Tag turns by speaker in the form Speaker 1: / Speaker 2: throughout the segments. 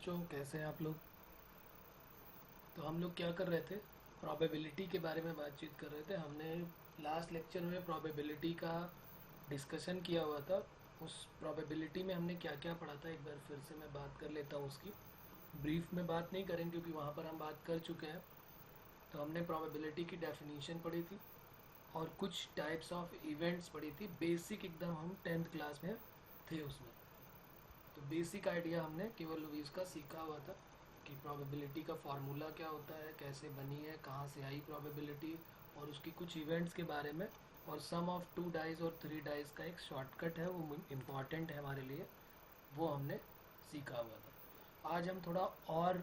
Speaker 1: बच्चों, कैसे हैं आप लोग। तो हम लोग क्या कर रहे थे, प्रोबेबिलिटी के बारे में बातचीत कर रहे थे। हमने लास्ट लेक्चर में प्रोबेबिलिटी का डिस्कशन किया हुआ था। उस प्रोबेबिलिटी में हमने क्या क्या पढ़ा था, एक बार फिर से मैं बात कर लेता हूँ उसकी। ब्रीफ में बात नहीं करेंगे क्योंकि वहाँ पर हम बात कर चुके हैं। तो हमने प्रोबेबिलिटी की डेफिनेशन पढ़ी थी और कुछ टाइप्स ऑफ इवेंट्स पढ़ी थी। बेसिक एकदम हम 10th क्लास में थे उसमें। तो बेसिक आइडिया हमने केवल लुईस का सीखा हुआ था कि प्रोबेबिलिटी का फार्मूला क्या होता है, कैसे बनी है, कहाँ से आई प्रोबेबिलिटी, और उसकी कुछ इवेंट्स के बारे में। और सम ऑफ 2 डाइज और 3 डाइज का एक शॉर्टकट है, वो इम्पॉर्टेंट है हमारे लिए, वो हमने सीखा हुआ था। आज हम थोड़ा और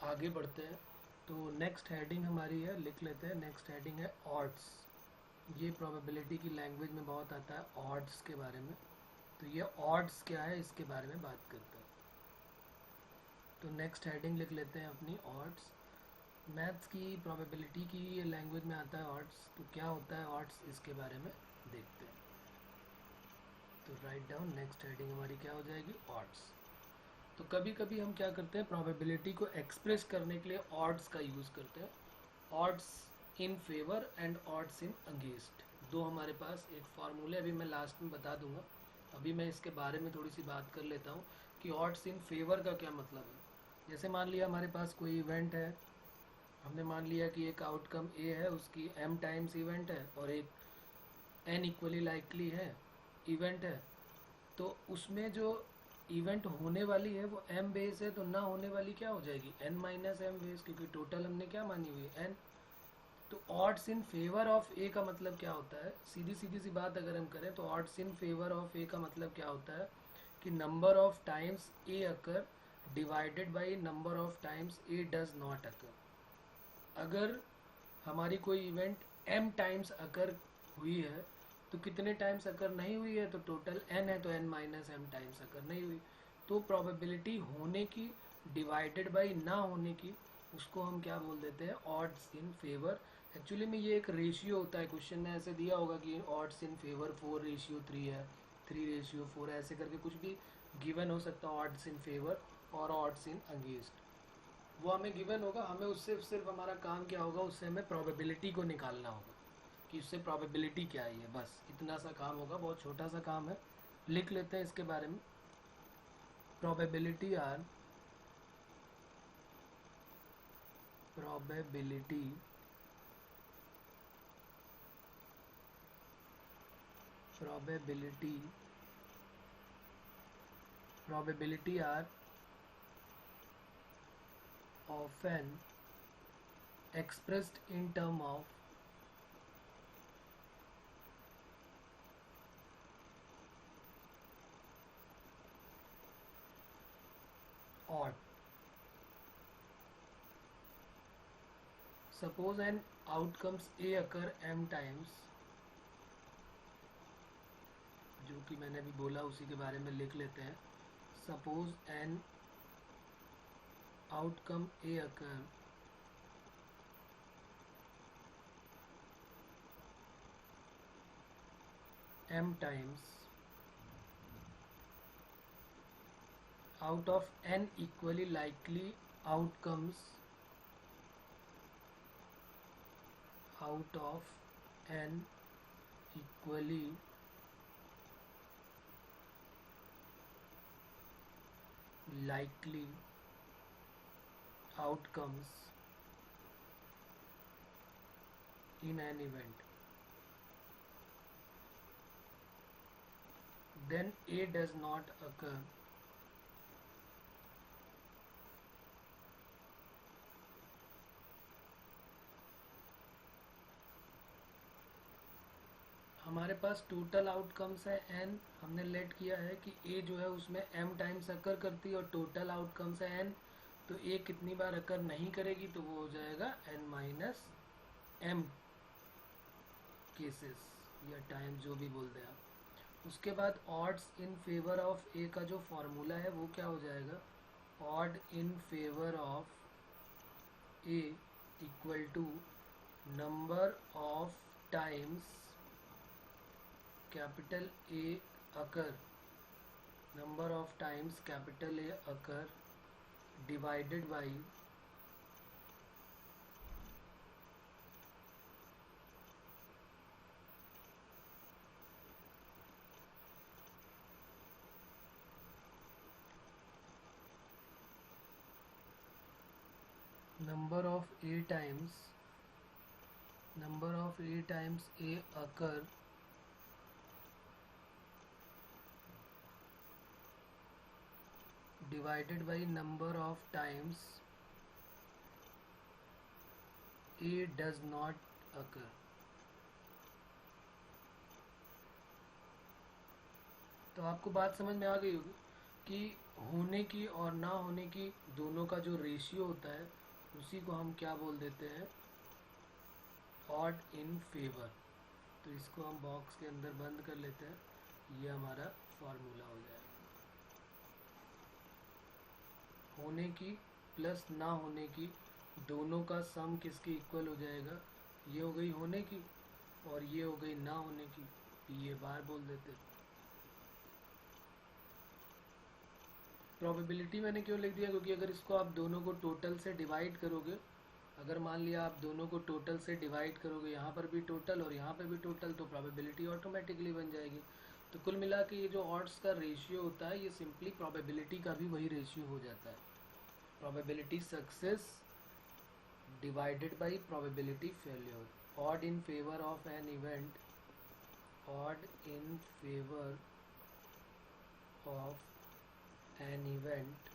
Speaker 1: आगे बढ़ते हैं। तो नेक्स्ट हेडिंग हमारी है, लिख लेते हैं। नेक्स्ट हेडिंग है ऑड्स। ये प्रोबेबिलिटी की लैंग्वेज में बहुत आता है ऑड्स के बारे में। तो ये ऑड्स क्या है, इसके बारे में बात करते हैं। तो नेक्स्ट हेडिंग लिख लेते हैं अपनी, ऑड्स। मैथ्स की प्रोबेबिलिटी की ये लैंग्वेज में आता है ऑड्स। तो क्या होता है ऑड्स, इसके बारे में देखते हैं। तो राइट डाउन, नेक्स्ट हेडिंग हमारी क्या हो जाएगी, ऑड्स। तो कभी कभी हम क्या करते हैं, प्रोबेबिलिटी को एक्सप्रेस करने के लिए ऑड्स का यूज़ करते हैं। Odds in favour and odds in against, दो हमारे पास एक फार्मूले, अभी मैं लास्ट में बता दूंगा। अभी मैं इसके बारे में थोड़ी सी बात कर लेता हूँ कि ऑड्स इन फेवर का क्या मतलब है। जैसे मान लिया हमारे पास कोई इवेंट है, हमने मान लिया कि एक आउटकम ए है, उसकी m टाइम्स इवेंट है, और एक n इक्वली लाइकली है इवेंट है। तो उसमें जो इवेंट होने वाली है वो m बेस है, तो ना होने वाली क्या हो जाएगी, n माइनस एम बेस, क्योंकि टोटल हमने क्या मानी हुई है, n। तो ऑड्स इन फेवर ऑफ ए का मतलब क्या होता है, सीधी सीधी सी बात अगर हम करें तो ऑड्स इन फेवर ऑफ ए का मतलब क्या होता है कि number of times A occur divided by number of times A does not occur. अगर हमारी कोई इवेंट m टाइम्स अकर हुई है तो कितने टाइम्स अकर नहीं हुई है, तो टोटल n है, तो n minus m times occur नहीं हुई। तो प्रोबेबिलिटी होने की डिवाइडेड बाई ना होने की, उसको हम क्या बोल देते हैं, ऑड्स इन फेवर। एक्चुअली में ये एक रेशियो होता है, क्वेश्चन ने ऐसे दिया होगा कि ऑड्स इन फेवर 4:3 है, 3:4 है, ऐसे करके कुछ भी गिवन हो सकता है, ऑड्स इन फेवर और ऑड्स इन अगेंस्ट। वो हमें गिवन होगा, हमें उससे सिर्फ हमारा काम क्या होगा, उससे हमें प्रोबेबिलिटी को निकालना होगा कि उससे प्रोबेबिलिटी क्या है। बस इतना सा काम होगा, बहुत छोटा सा काम है। लिख लेते हैं इसके बारे में। Probability are probability probability probability are often expressed in term of odd. Suppose an outcomes A occur m times, जो कि मैंने अभी बोला उसी के बारे में लिख लेते हैं। Suppose an outcome A occur m times out of n equally likely outcomes, out of n equally likely outcomes in an event, then A does not occur हमारे पास टोटल आउटकम्स है n। हमने लेट किया है कि a जो है उसमें m times अकर करती है और टोटल आउटकम्स है n। तो a कितनी बार अकर नहीं करेगी, तो वो हो जाएगा n माइनस एम केसेस या टाइम, जो भी बोल दें आप। उसके बाद odds in favour of a का जो फॉर्मूला है वो क्या हो जाएगा, odd in favour of a equal to number of times capital A occur, number of times capital A occur divided by number of A times A occur divided by number of times A does not occur. तो आपको बात समझ में आ गई होगी कि होने की और ना होने की दोनों का जो रेशियो होता है उसी को हम क्या बोल देते हैं, ऑड इन फेवर। तो इसको हम बॉक्स के अंदर बंद कर लेते हैं, ये हमारा फॉर्मूला हो जाएगा। होने की प्लस ना होने की दोनों का सम किसके इक्वल हो जाएगा, ये हो गई होने की और ये हो गई ना होने की, ये बार बोल देते हैं। प्रोबेबिलिटी मैंने क्यों लिख दिया, क्योंकि अगर इसको आप दोनों को टोटल से डिवाइड करोगे, अगर मान लिया आप दोनों को टोटल से डिवाइड करोगे, यहाँ पर भी टोटल और यहाँ पर भी टोटल, तो प्रोबेबिलिटी ऑटोमेटिकली बन जाएगी। तो कुल मिला के ये जो ऑड्स का रेशियो होता है ये सिंपली प्रोबेबिलिटी का भी वही रेशियो हो जाता है, probability success divided by probability failure. Odd in favour of an event, odd in favour of an event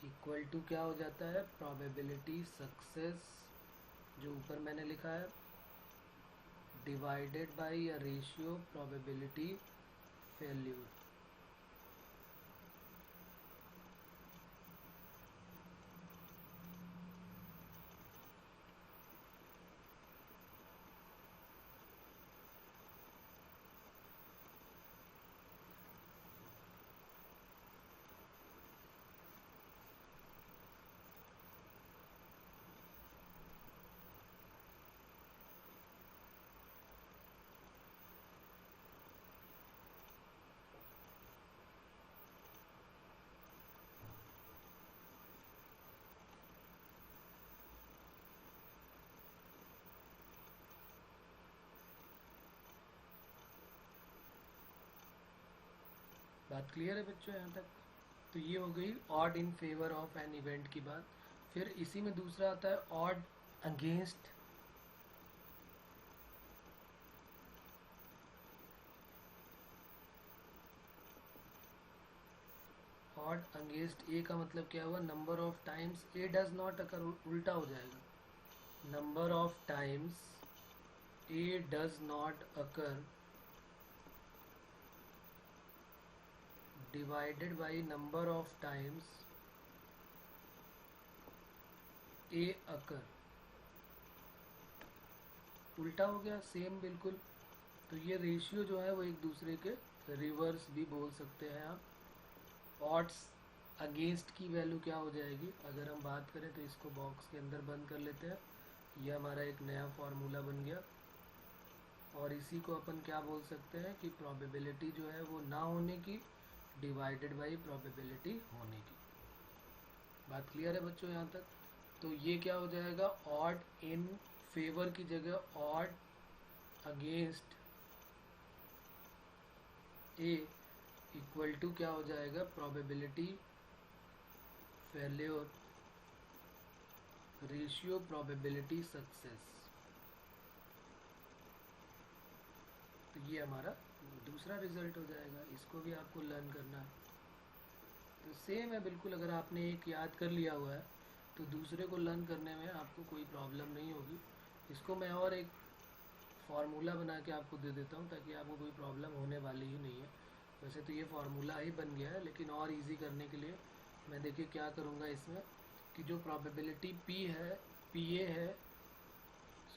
Speaker 1: equal to क्या हो जाता है, प्रोबेबिलिटी सक्सेस जो ऊपर मैंने लिखा है divided by a ratio probability failure. बात क्लियर है बच्चों यहाँ तक? तो ये हो गई odd in favour of an event की बात। फिर इसी में दूसरा आता है ऑड अगेंस्ट ए का मतलब क्या हुआ, number of times A does not occur, उल्टा हो जाएगा, number of times A does not occur divided by number of times A occur। उल्टा हो गया सेम बिल्कुल। तो ये रेशियो जो है वो एक दूसरे के रिवर्स भी बोल सकते हैं आप। ऑड्स अगेंस्ट की वैल्यू क्या हो जाएगी, अगर हम बात करें तो इसको बॉक्स के अंदर बंद कर लेते हैं, ये हमारा एक नया फार्मूला बन गया। और इसी को अपन क्या बोल सकते हैं कि प्रोबेबिलिटी जो है वो ना होने की डिवाइडेड बाई प्रोबेबिलिटी होने की। बात क्लियर है बच्चों यहाँ तक? तो ये क्या हो जाएगा, ऑड इन फेवर की जगह odd against A equal to क्या हो जाएगा, probability failure ratio probability success. तो ये हमारा दूसरा रिजल्ट हो जाएगा, इसको भी आपको लर्न करना है। तो सेम है बिल्कुल, अगर आपने एक याद कर लिया हुआ है तो दूसरे को लर्न करने में आपको कोई प्रॉब्लम नहीं होगी। इसको मैं और एक फार्मूला बना के आपको दे देता हूँ ताकि आपको कोई प्रॉब्लम होने वाली ही नहीं है। वैसे तो ये फार्मूला ही बन गया है, लेकिन और इजी करने के लिए मैं देखिए क्या करूँगा इसमें कि जो प्रोबेबिलिटी पी है, पी ए है,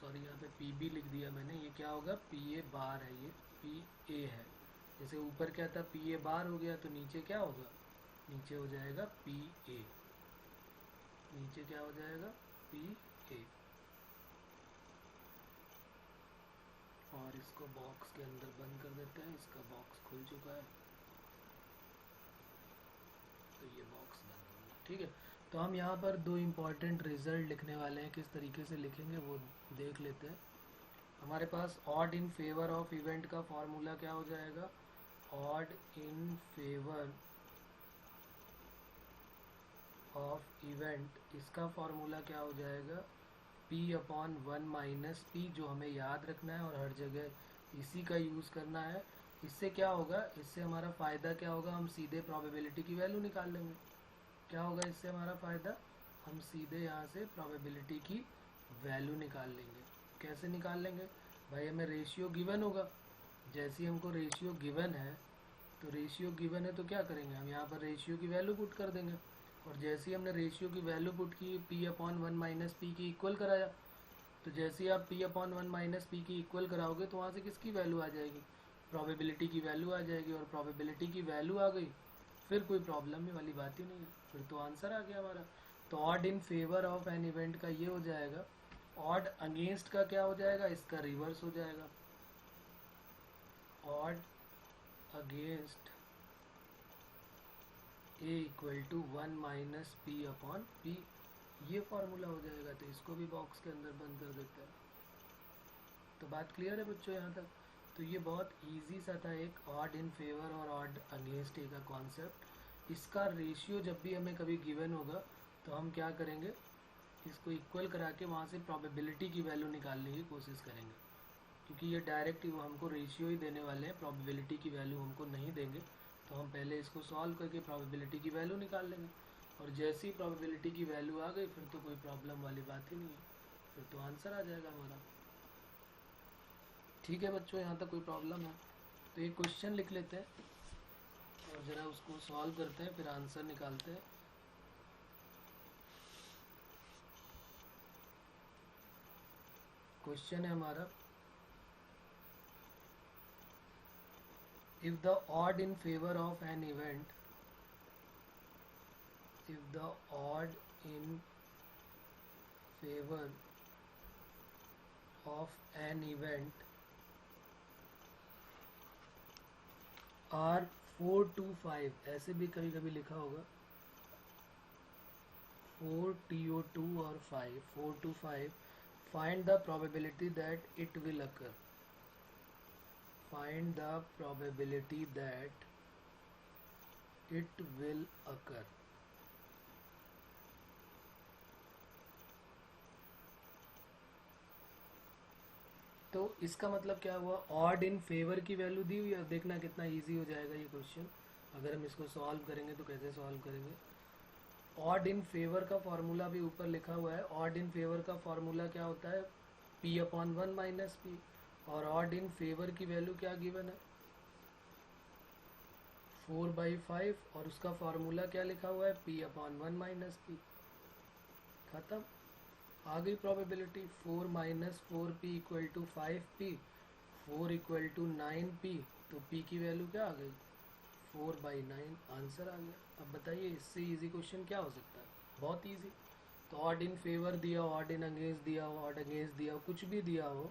Speaker 1: सॉरी यहाँ पे पी बी लिख दिया मैंने, ये क्या होगा, पी ए बार है, ये पी ए है। जैसे ऊपर क्या था, पी ए बार हो गया, तो नीचे क्या होगा, नीचे हो जाएगा पी ए, नीचे क्या हो जाएगा, पी ए। और इसको बॉक्स के अंदर बंद कर देते हैं, इसका बॉक्स खुल चुका है तो ये बॉक्स बंद हो गया। ठीक है, तो हम यहाँ पर दो इम्पॉर्टेंट रिजल्ट लिखने वाले हैं, किस तरीके से लिखेंगे वो देख लेते हैं। हमारे पास odd in favour of event का फॉर्मूला क्या हो जाएगा, odd in favour of event, इसका फॉर्मूला क्या हो जाएगा, P अपॉन 1 माइनस पी, जो हमें याद रखना है और हर जगह इसी का यूज़ करना है। इससे क्या होगा, इससे हमारा फ़ायदा क्या होगा, हम सीधे प्रोबेबिलिटी की वैल्यू निकाल लेंगे। क्या होगा इससे हमारा फ़ायदा, हम सीधे यहाँ से प्रोबेबिलिटी की वैल्यू निकाल लेंगे। कैसे निकाल लेंगे भाई, हमें रेशियो गिवन होगा, जैसे ही हमको रेशियो गिवन है, तो रेशियो गिवन है तो क्या करेंगे, हम यहाँ पर रेशियो की वैल्यू पुट कर देंगे। और जैसे ही हमने रेशियो की वैल्यू पुट की, P अपॉन 1 माइनस पी की इक्वल कराया, तो जैसे ही आप P अपॉन 1 माइनस पी की इक्वल कराओगे तो वहाँ से किसकी वैल्यू आ जाएगी, प्रोबेबिलिटी की वैल्यू आ जाएगी। और प्रोबेबिलिटी की वैल्यू आ गई, फिर कोई प्रॉब्लम वाली बात ही नहीं है, फिर तो आंसर आ गया हमारा। तो odd in favour of an event का ये हो जाएगा, ऑड अगेंस्ट का क्या हो जाएगा, इसका रिवर्स हो जाएगा, odd against A equal to 1 minus p upon p, ये फॉर्मूला हो जाएगा। तो इसको भी बॉक्स के अंदर बंद कर देते हैं। तो बात क्लियर है बच्चों यहाँ तक। तो ये बहुत इजी सा था, एक ऑड इन फेवर और ऑड अगेंस्ट ए का कॉन्सेप्ट। इसका रेशियो जब भी हमें कभी गिवन होगा तो हम क्या करेंगे, इसको इक्वल करा के वहाँ से प्रोबेबिलिटी की वैल्यू निकालने की कोशिश करेंगे, क्योंकि ये डायरेक्ट हमको रेशियो ही देने वाले हैं, प्रोबेबिलिटी की वैल्यू हमको नहीं देंगे। तो हम पहले इसको सॉल्व करके प्रोबेबिलिटी की वैल्यू निकाल लेंगे, और जैसे ही प्रोबेबिलिटी की वैल्यू आ गई फिर तो कोई प्रॉब्लम वाली बात ही नहीं है, फिर तो आंसर आ जाएगा हमारा। ठीक है बच्चों, यहाँ तक कोई प्रॉब्लम है? तो एक क्वेश्चन लिख लेते हैं और ज़रा उसको सॉल्व करते हैं, फिर आंसर निकालते हैं। क्वेश्चन है हमारा, if the odd in favor of an event, if the odd in favor of an event are 4 to 5, ऐसे भी कभी कभी लिखा होगा 4 TO2 और 5, 4 to 5, find the probability that it will occur, find the probability that it will occur। तो इसका मतलब क्या हुआ, ऑड इन फेवर की वैल्यू दी हुई है। देखना कितना इजी हो जाएगा ये क्वेश्चन, अगर हम इसको सॉल्व करेंगे तो कैसे सॉल्व करेंगे। ऑड इन फेवर का फॉर्मूला भी ऊपर लिखा हुआ है, ऑड इन फेवर का फॉर्मूला क्या होता है, P अपॉन 1 माइनस पी, और ऑड इन फेवर की वैल्यू क्या गिवन है, 4/5, और उसका फॉर्मूला क्या लिखा हुआ है, P अपॉन 1 माइनस पी। खत्म, आ गई probability. 4 minus 4p equal to 5p, 4 equal to 9p, तो p की वैल्यू क्या आ गई, 4/9, आंसर आ गया। अब बताइए इससे इजी क्वेश्चन क्या हो सकता है, बहुत इजी। तो ऑड इन फेवर दिया, ऑड इन अगेंस्ट दिया हो, ऑड अगेंस्ट दिया हो, कुछ भी दिया हो,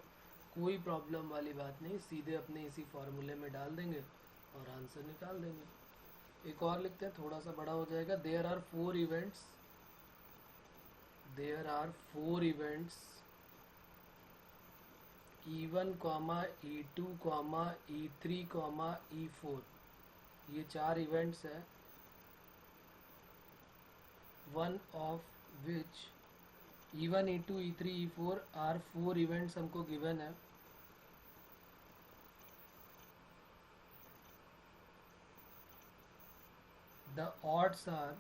Speaker 1: कोई प्रॉब्लम वाली बात नहीं, सीधे अपने इसी फॉर्मूले में डाल देंगे और आंसर निकाल देंगे। एक और लिखते हैं, थोड़ा सा बड़ा हो जाएगा। There are 4 events, there are 4 events E1, E2, E3, E4, ये 4 इवेंट्स है। One of which E1, E2, E3, E4 are 4 events हमको गिवन है। The odds are,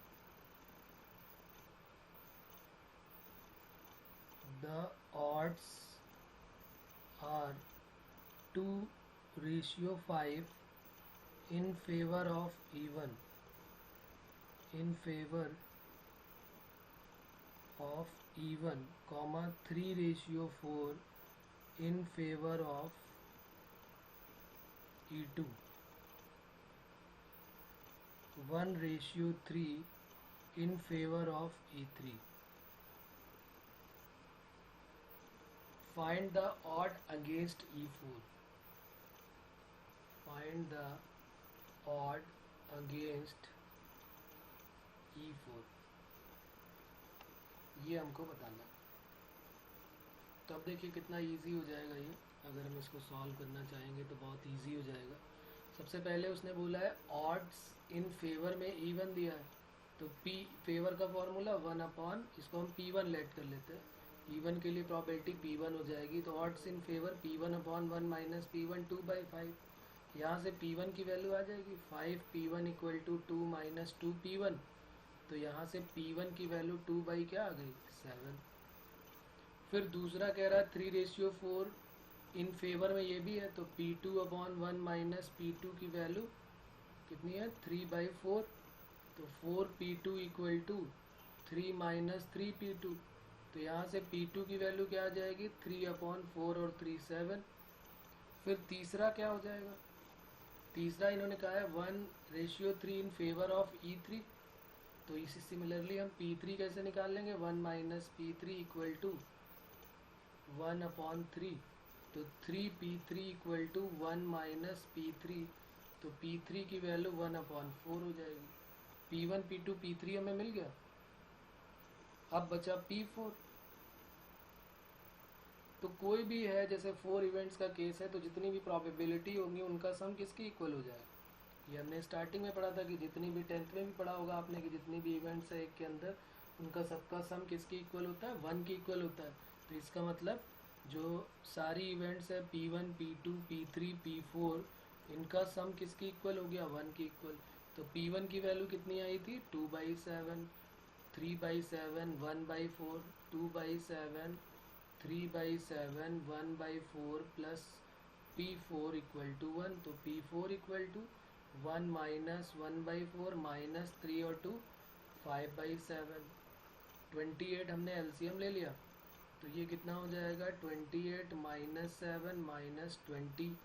Speaker 1: the odds are 2:5 in favor of E1, in favor of E1, 3:4 in favor of E2, 1:3 in favor of E3. Find the odd against E4. Find the odd against E4. ये हमको बताना है। तो अब देखिए कितना easy हो जाएगा ये, अगर हम इसको सॉल्व करना चाहेंगे तो बहुत इजी हो जाएगा। सबसे पहले उसने बोला है ऑड्स इन फेवर में इवन दिया है, तो पी फेवर का फॉर्मूला 1 इसको हम P1 लेट कर लेते हैं। P1 के लिए प्रॉबिलिटी P1 हो जाएगी, तो odds in favour P1/1 minus P1 2/5। यहाँ से P1 की वैल्यू आ जाएगी 5 P1 equal to 2 minus 2 P1। तो यहाँ से P1 की वैल्यू 2 बाई क्या आ गई 7। फिर दूसरा कह रहा है 3/4 इन फेवर में ये भी है, तो P2/1 माइनस P2 की वैल्यू कितनी है 3/4। तो 4P2 equal to 3 minus 3P2। तो यहाँ से P2 की वैल्यू क्या आ जाएगी 3/4 और 3 7। फिर तीसरा क्या हो जाएगा, तीसरा इन्होंने कहा है 1/3 इन फेवर ऑफ E3। तो इसी सिमिलरली हम P3 कैसे निकाल लेंगे 1 माइनस P3 इक्वल टू 1/3। तो 3P3 equal to 1 minus P3। तो P3 की वैल्यू 1/4 हो जाएगी। P1 P2 P3 हमें मिल गया। अब बचा P4। तो कोई भी है, जैसे 4 इवेंट्स का केस है, तो जितनी भी प्रॉबिलिटी होंगी उनका सम किसके इक्वल हो जाएगा। ये हमने स्टार्टिंग में पढ़ा था कि जितनी भी 10th में भी पढ़ा होगा आपने कि जितनी भी इवेंट्स है एक के अंदर, उनका सबका सम किसके इक्वल होता है 1 के इक्वल होता है। तो इसका मतलब जो सारी इवेंट्स है P1 P2 P3 P4, इनका सम किसके इक्वल हो गया 1 के इक्वल। तो P1 की वैल्यू कितनी आई थी 2/7, 3/7, 1/4, 2/7, 3/7, 1/4 प्लस P4 इक्वल टू 1। तो P4 equal to 1 minus 1/4 minus 3 और 2 5/7। 28 हमने एलसीएम ले लिया, तो ये कितना हो जाएगा 28 माइनस 7 माइनस 20।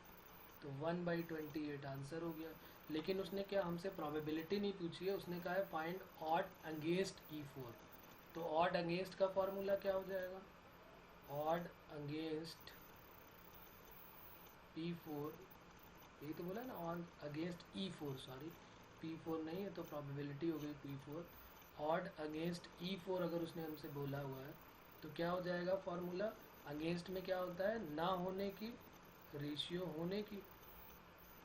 Speaker 1: तो 1/28 आंसर हो गया। लेकिन उसने क्या हमसे प्रोबेबिलिटी नहीं पूछी है, उसने कहा है फाइंड ऑड अगेंस्ट E4। तो ऑड अगेंस्ट का फॉर्मूला क्या हो जाएगा, ऑड अगेंस्ट P4, यही तो बोला ना, on against E4, sorry P4 नहीं है तो प्रोबेबिलिटी हो गई P4। ऑड अगेंस्ट E4 अगर उसने हमसे बोला हुआ है तो क्या हो जाएगा फॉर्मूला, अगेंस्ट में क्या होता है ना होने की रेशियो होने की।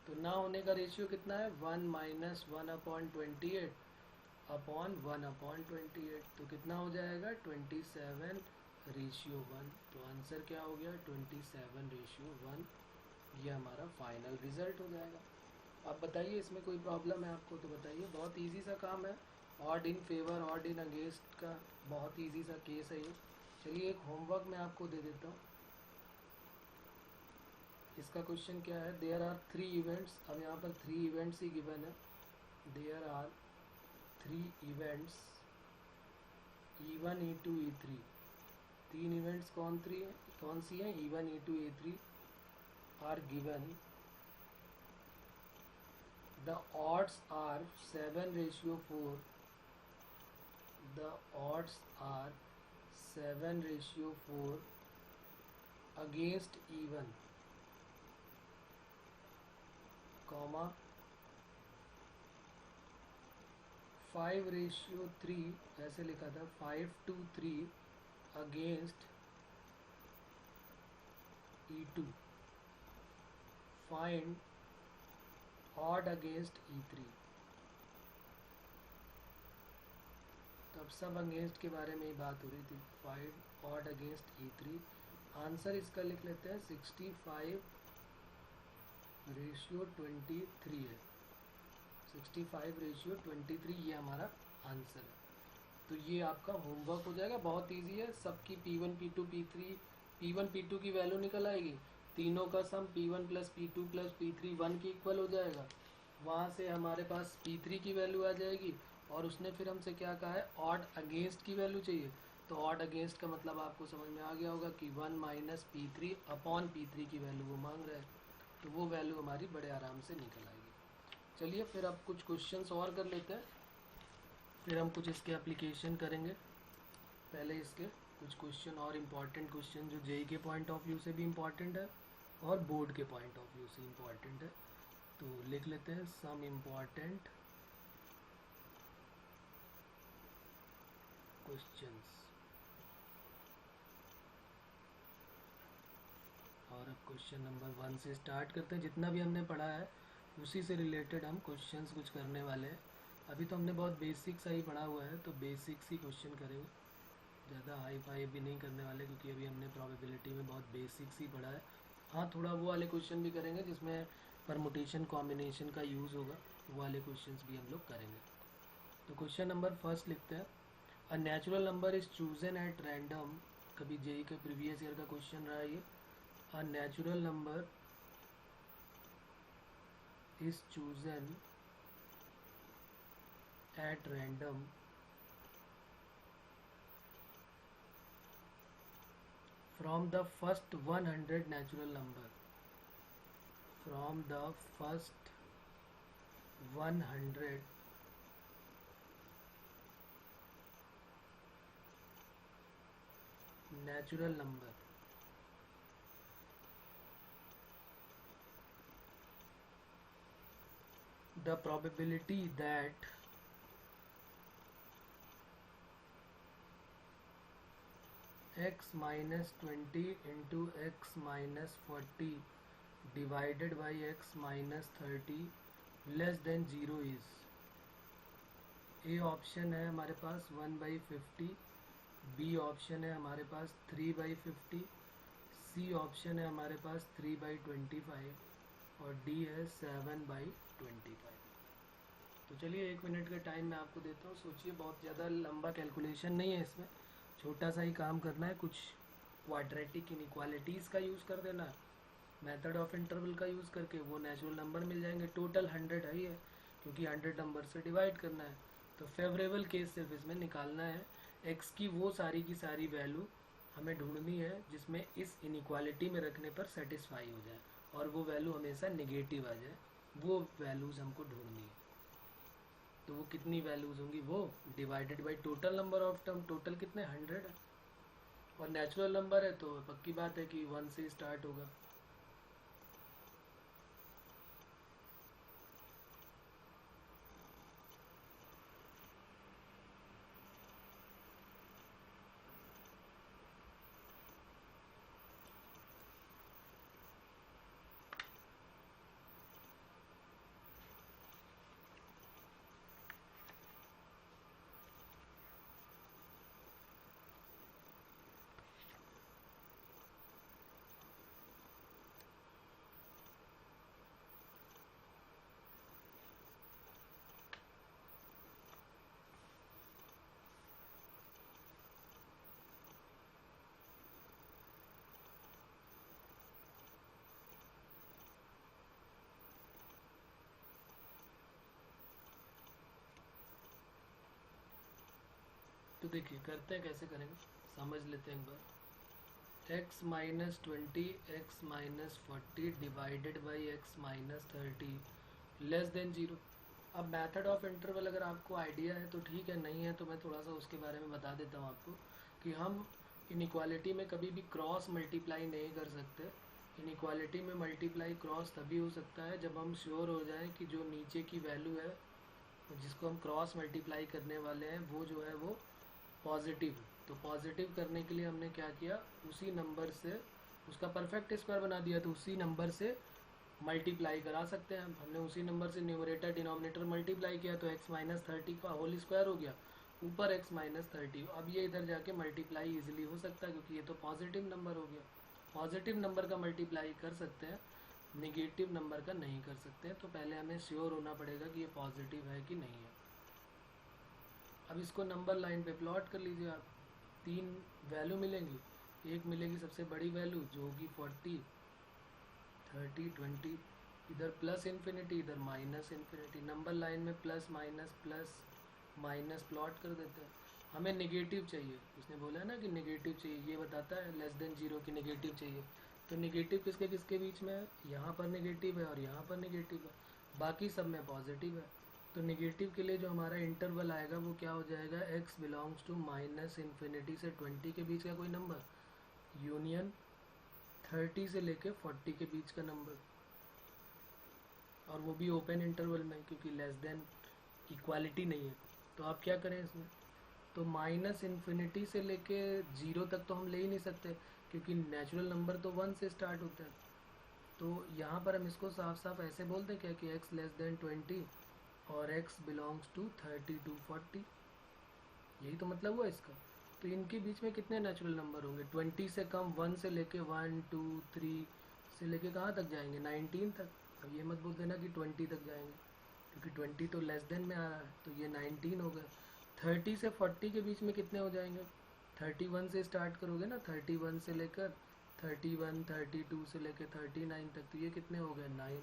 Speaker 1: तो ना होने का रेशियो कितना है 1 माइनस 1/28 अपॉन 1/28। तो कितना हो जाएगा 27/1। तो आंसर क्या हो गया 27/1। ये हमारा फाइनल रिजल्ट हो जाएगा। आप बताइए इसमें कोई प्रॉब्लम है आपको तो बताइए, बहुत इजी सा काम है। Odd in favour odd in against का बहुत इजी सा केस है ये। चलिए एक होमवर्क मैं आपको दे देता हूँ। इसका क्वेश्चन क्या है, देयर आर 3 इवेंट्स। अब यहाँ पर 3 इवेंट्स ही गिवन है। There are 3 events E1 E2 E3। 3 events कौन सी हैं E1 E2 E3 are given. The odds are 7/4. The odds are 7/4 against E1, comma 5/3, ऐसे लिखा था 5/3 against E2। Find odd against E3। तब सब अगेंस्ट के बारे में ही बात हो रही थी। 5 ऑड अगेंस्ट E3। आंसर इसका लिख लेते हैं 65/23 है। 65/23 ये हमारा आंसर है। तो ये आपका होमवर्क हो जाएगा, बहुत इजी है। सबकी P1 P2 P3 P1 P2 की वैल्यू निकल आएगी, तीनों का सम P1 plus P2 plus P3 1 के इक्वल हो जाएगा। वहाँ से हमारे पास P3 की वैल्यू आ जाएगी, और उसने फिर हमसे क्या कहा है ऑड अगेंस्ट की वैल्यू चाहिए। तो ऑड अगेंस्ट का मतलब आपको समझ में आ गया होगा कि 1 माइनस P3 अपॉन P3 की वैल्यू वो मांग रहा है, तो वो वैल्यू हमारी बड़े आराम से निकल आएगी। चलिए फिर अब कुछ क्वेश्चंस और कर लेते हैं, फिर हम कुछ इसके एप्लीकेशन करेंगे। पहले इसके कुछ क्वेश्चन और इम्पॉर्टेंट क्वेश्चन जो जेई के पॉइंट ऑफ व्यू से भी इम्पॉर्टेंट है और बोर्ड के पॉइंट ऑफ व्यू से इम्पॉर्टेंट है। तो लिख लेते हैं some important questions. Question number 1 से स्टार्ट करते हैं। जितना भी हमने पढ़ा है उसी से रिलेटेड हम क्वेश्चंस कुछ करने वाले हैं। अभी तो हमने बहुत बेसिक सा ही पढ़ा हुआ है, तो बेसिक्स ही क्वेश्चन करेंगे, ज़्यादा हाई फाई भी नहीं करने वाले, क्योंकि अभी हमने प्रोबेबिलिटी में बहुत बेसिक्स ही पढ़ा है। हाँ, थोड़ा वो वाले क्वेश्चन भी करेंगे जिसमें परमुटेशन कॉम्बिनेशन का यूज़ होगा, वो वाले क्वेश्चंस भी हम लोग करेंगे। तो क्वेश्चन नंबर फर्स्ट लिखते हैं। A natural number is chosen at random. कभी जेई के प्रीवियस ईयर का क्वेश्चन रहा है ये। A natural number is chosen at random from the first 100 natural number, from the first 100 natural number, the probability that x minus 20 into x minus 40 divided by x minus 30 less than 0 is। A option है हमारे पास 1/50, B option है हमारे पास 3/50, C option है हमारे पास 3/25 और D है 7/25। तो चलिए 1 मिनट का टाइम मैं आपको देता हूँ, सोचिए, बहुत ज़्यादा लंबा कैलकुलेशन नहीं है इसमें, छोटा सा ही काम करना है। कुछ क्वाड्रेटिक इनइक्वालिटीज़ का यूज़ कर देना है, मेथड ऑफ इंटरवल का यूज़ करके वो नेचुरल नंबर मिल जाएंगे। टोटल 100 है ही है, क्योंकि 100 नंबर से डिवाइड करना है। तो फेवरेबल केस सिर्फ इसमें निकालना है, एक्स की वो सारी की सारी वैल्यू हमें ढूंढनी है जिसमें इस इनइक्वालिटी में रखने पर सेटिस्फाई हो जाए और वो वैल्यू हमेशा नेगेटिव आ जाए, वो वैल्यूज़ हमको ढूंढनी है। तो वो कितनी वैल्यूज़ होंगी, वो divided by total number of term. Total कितने 100 है और नेचुरल नंबर है तो पक्की बात है कि 1 से स्टार्ट होगा। तो देखिए करते हैं, कैसे करेंगे समझ लेते हैं एक बार। x minus 20 x minus 40 divided by x minus 30 less than 0। अब मेथड ऑफ इंटरवल अगर आपको आइडिया है तो ठीक है, नहीं है तो मैं थोड़ा सा उसके बारे में बता देता हूँ आपको कि हम इनइक्वालिटी में कभी भी क्रॉस मल्टीप्लाई नहीं कर सकते। इनइक्वालिटी में मल्टीप्लाई क्रॉस तभी हो सकता है जब हम श्योर हो जाएं कि जो नीचे की वैल्यू है जिसको हम क्रॉस मल्टीप्लाई करने वाले हैं वो जो है वो पॉजिटिव। तो पॉजिटिव करने के लिए हमने क्या किया, उसी नंबर से उसका परफेक्ट स्क्वायर बना दिया, तो उसी नंबर से मल्टीप्लाई करा सकते हैं। हमने उसी नंबर से न्यूमरेटर डिनोमिनेटर मल्टीप्लाई किया तो x माइनस 30 का होल स्क्वायर हो गया, ऊपर x माइनस 30। अब ये इधर जाके मल्टीप्लाई इजीली हो सकता है क्योंकि ये तो पॉजिटिव नंबर हो गया। पॉजिटिव नंबर का मल्टीप्लाई कर सकते हैं, नेगेटिव नंबर का नहीं कर सकते हैं। तो पहले हमें श्योर होना पड़ेगा कि ये पॉजिटिव है कि नहीं है। अब इसको नंबर लाइन पे प्लॉट कर लीजिए आप। 3 वैल्यू मिलेंगी, एक मिलेगी सबसे बड़ी वैल्यू जो होगी 40, 30, 20, इधर प्लस इन्फिनिटी इधर माइनस इन्फिनिटी। नंबर लाइन में प्लस माइनस प्लॉट कर देते हैं। हमें नेगेटिव चाहिए, उसने बोला है ना कि नेगेटिव चाहिए, ये बताता है लेस देन 0 की नेगेटिव चाहिए। तो नेगेटिव किसके किसके बीच में है, यहाँ पर नेगेटिव है और यहाँ पर नेगेटिव है, बाकी सब में पॉजिटिव है। तो नेगेटिव के लिए जो हमारा इंटरवल आएगा वो क्या हो जाएगा, x belongs to minus infinity से 20 के बीच का कोई नंबर यूनियन 30 से लेके 40 के बीच का नंबर, और वो भी ओपन इंटरवल में क्योंकि लेस देन इक्वालिटी नहीं है। तो आप क्या करें इसमें, तो माइनस इन्फिनिटी से लेके 0 तक तो हम ले ही नहीं सकते क्योंकि नेचुरल नंबर तो 1 से स्टार्ट होते हैं। तो यहाँ पर हम इसको साफ साफ ऐसे बोलते हैं क्या कि x लेस देन 20 और x बिलोंग्स टू 30 to 40, यही तो मतलब हुआ इसका। तो इनके बीच में कितने नेचुरल नंबर होंगे? 20 से कम 1 से लेके 1 2 3 से लेके कहाँ तक जाएंगे? 19 तक। अब ये मत बोल देना कि 20 तक जाएंगे, क्योंकि 20 तो लेस देन में आ रहा है, तो ये 19 हो गया। 30 से 40 के बीच में कितने हो जाएंगे? 31 से स्टार्ट करोगे ना, 31 से लेकर 31 32 से लेकर 39 तक, तो ये कितने हो गए? 9।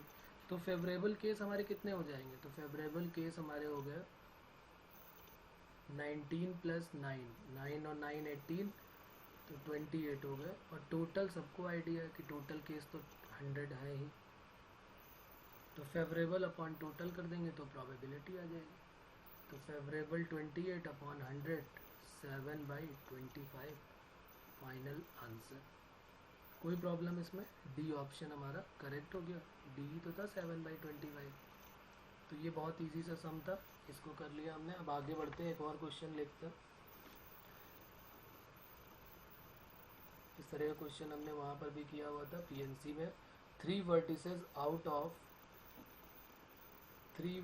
Speaker 1: तो फेवरेबल केस हमारे कितने हो जाएंगे? तो फेवरेबल केस हमारे हो गए 19 प्लस 9, 9 और 9 18, तो 28 हो गए। और टोटल सबको आइडिया है कि टोटल केस तो 100 है ही, तो फेवरेबल अपॉन टोटल कर देंगे तो प्रोबेबिलिटी आ जाएगी। तो फेवरेबल 28 अपॉन 100, 7/25 फाइनल आंसर। कोई प्रॉब्लम इसमें? डी ऑप्शन हमारा करेक्ट हो गया, डी तो था 7/25। तो ये बहुत इजी सा सम था, इसको कर लिया हमने। अब आगे बढ़ते हैं, एक और क्वेश्चन लिखते हैं। इस तरह का क्वेश्चन हमने वहाँ पर भी किया हुआ था पीएनसी में। 3 vertices out of 3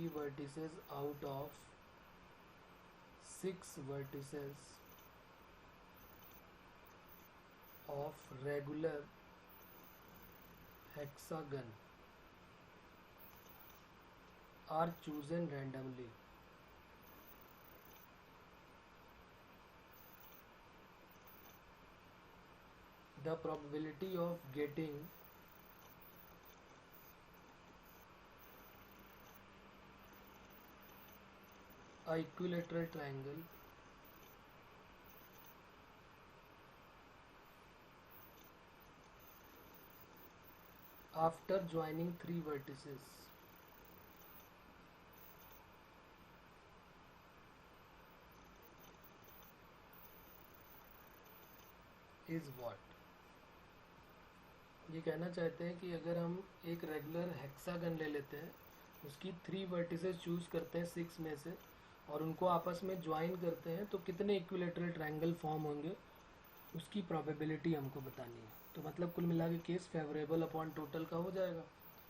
Speaker 1: vertices out of 6 vertices of regular hexagon are chosen randomly. The probability of getting a equilateral triangle after joining 3 vertices is what? ये कहना चाहते हैं कि अगर हम एक रेगुलर हेक्सागन ले लेते हैं, उसकी 3 वर्टिसेस चूज करते हैं 6 में से, और उनको आपस में ज्वाइन करते हैं, तो कितने इक्विलेटरल ट्रायंगल फॉर्म होंगे, उसकी प्रोबेबिलिटी हमको बतानी है। तो मतलब कुल मिला के केस फेवरेबल अपॉन टोटल का हो जाएगा।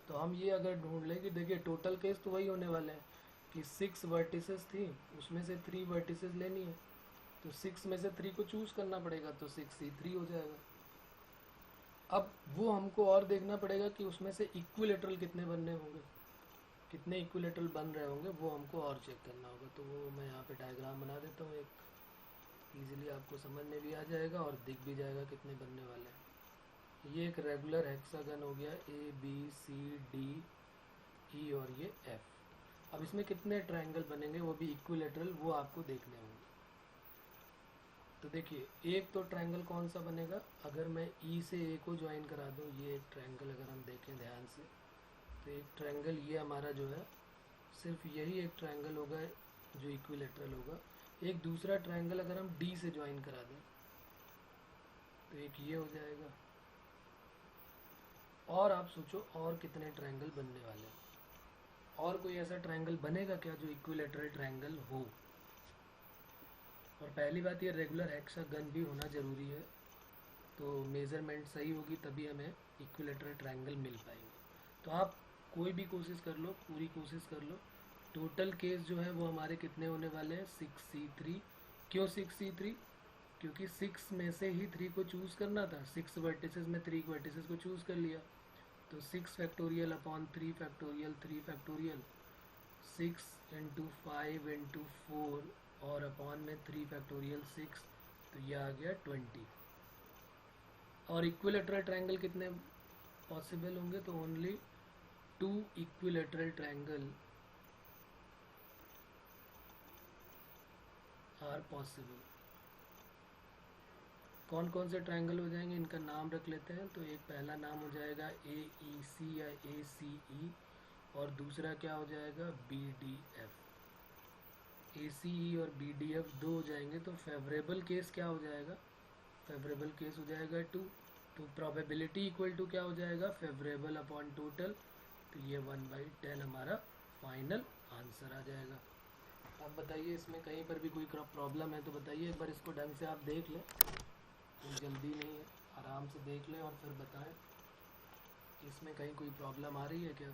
Speaker 1: तो हम ये अगर ढूंढ लें कि देखिए टोटल केस तो वही होने वाला है कि 6 वर्टिसेस थी, उसमें से 3 वर्टिसेस लेनी है, तो 6 में से 3 को चूज करना पड़ेगा, तो 6C3 हो जाएगा। अब वो हमको और देखना पड़ेगा कि उसमें से इक्विलेटरल कितने बनने होंगे, कितने इक्विलेटरल बन रहे होंगे, वो हमको और चेक करना होगा। तो वो मैं यहाँ पे डायग्राम बना देता हूँ एक, इजीली आपको समझ में भी आ जाएगा और दिख भी जाएगा कितने बनने वाले हैं। ये एक रेगुलर हेक्सागन हो गया, ABCDE और ये F। अब इसमें कितने ट्रायंगल बनेंगे, वो भी इक्विलेटरल, वो आपको देखने होंगे। तो देखिए एक तो ट्रायंगल कौन सा बनेगा, अगर मैं E से A को ज्वाइन करा दूँ, ये एक ट्रायंगल अगर हम देखें ध्यान से, तो एक ट्रायंगल ये हमारा जो है, सिर्फ यही एक ट्रायंगल होगा जो इक्विलेटरल होगा। एक दूसरा ट्रायंगल अगर हम D से ज्वाइन करा दें, तो एक ये हो जाएगा। और आप सोचो और कितने ट्रायंगल बनने वाले हैं, और कोई ऐसा ट्रायंगल बनेगा क्या जो इक्विलेटरल ट्रायंगल हो? और पहली बात, ये रेगुलर हेक्सागन भी होना ज़रूरी है, तो मेज़रमेंट सही होगी तभी हमें इक्विलेटरल ट्रायंगल मिल पाएंगे। तो आप कोई भी कोशिश कर लो, पूरी कोशिश कर लो। टोटल केस जो है वो हमारे कितने होने वाले हैं? 6C3। क्यों 6C3? क्योंकि 6 में से ही 3 को चूज़ करना था, 6 वर्टिसेस में 3 वर्टिसेस को चूज़ कर लिया, तो 6 factorial upon 3 factorial 3 factorial 6 into 5 into 4 और अपॉन में 3 फैक्टोरियल 6, तो ये आ गया 20। और इक्विलेटरल ट्रायंगल कितने पॉसिबल होंगे? तो only 2 equilateral triangle are possible. कौन कौन से ट्रायंगल हो जाएंगे, इनका नाम रख लेते हैं। तो एक पहला नाम हो जाएगा AEC या ACE, और दूसरा क्या हो जाएगा? BDF। ACE और BDF दो हो जाएंगे, तो फेवरेबल केस क्या हो जाएगा? फेवरेबल केस हो जाएगा 2। तो प्रोबेबिलिटी इक्वल टू क्या हो जाएगा? फेवरेबल अपॉन टोटल, तो ये 1/10 हमारा फाइनल आंसर आ जाएगा। अब बताइए इसमें कहीं पर भी कोई प्रॉब्लम है तो बताइए, एक बार इसको ढंग से आप देख लें। कोई जल्दी नहीं है, आराम से देख लें और फिर बताएं इसमें कहीं कोई प्रॉब्लम आ रही है क्या।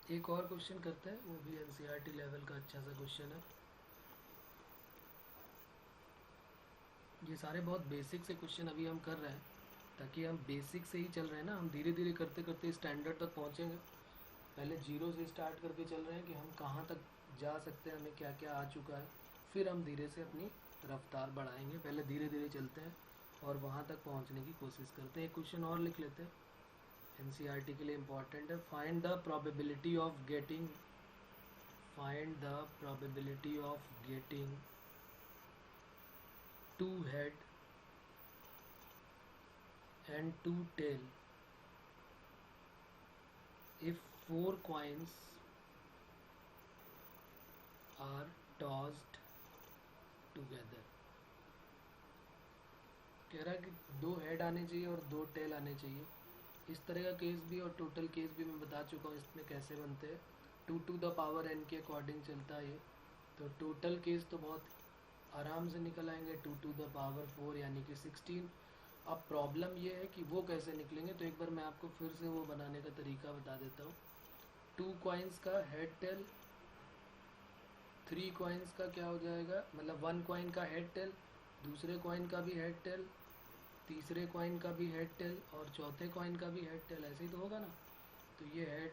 Speaker 1: एक और क्वेश्चन करते हैं, वो भी एनसीईआरटी लेवल का अच्छा सा क्वेश्चन है। ये सारे बहुत बेसिक से क्वेश्चन अभी हम कर रहे हैं, ताकि हम बेसिक से ही चल रहे हैं ना, हम धीरे धीरे करते करते स्टैंडर्ड तक पहुँचेंगे। पहले जीरो से स्टार्ट करके चल रहे हैं कि हम कहाँ तक जा सकते हैं, हमें क्या क्या आ चुका है, फिर हम धीरे से अपनी रफ्तार बढ़ाएंगे। पहले धीरे धीरे चलते हैं और वहाँ तक पहुँचने की कोशिश करते हैं। एक क्वेश्चन और लिख लेते हैं, एनसीईआरटी के लिए इम्पॉर्टेंट है। Find the probability of getting two head and two tail if four coins are tossed together। कह रहा है कि दो हेड आने चाहिए और दो टेल आने चाहिए। इस तरह का केस भी और टोटल केस भी मैं बता चुका हूँ इसमें कैसे बनते हैं। 2 to the power n के अकॉर्डिंग चलता है ये। तो टोटल केस तो बहुत आराम से निकल आएंगे, 2 to the power 4 यानी कि 16। अब प्रॉब्लम ये है कि वो कैसे निकलेंगे, तो एक बार मैं आपको फिर से वो बनाने का तरीका बता देता हूँ। 2 कॉइन्स का हेड टेल, 3 कॉइन्स का क्या हो जाएगा, मतलब 1 कॉइन का हेड टेल, दूसरे कॉइन का भी हेड टेल, तीसरे कॉइन का भी हेड टेल और चौथे कॉइन का भी हेड टेल। ऐसे ही तो होगा ना। तो ये हेड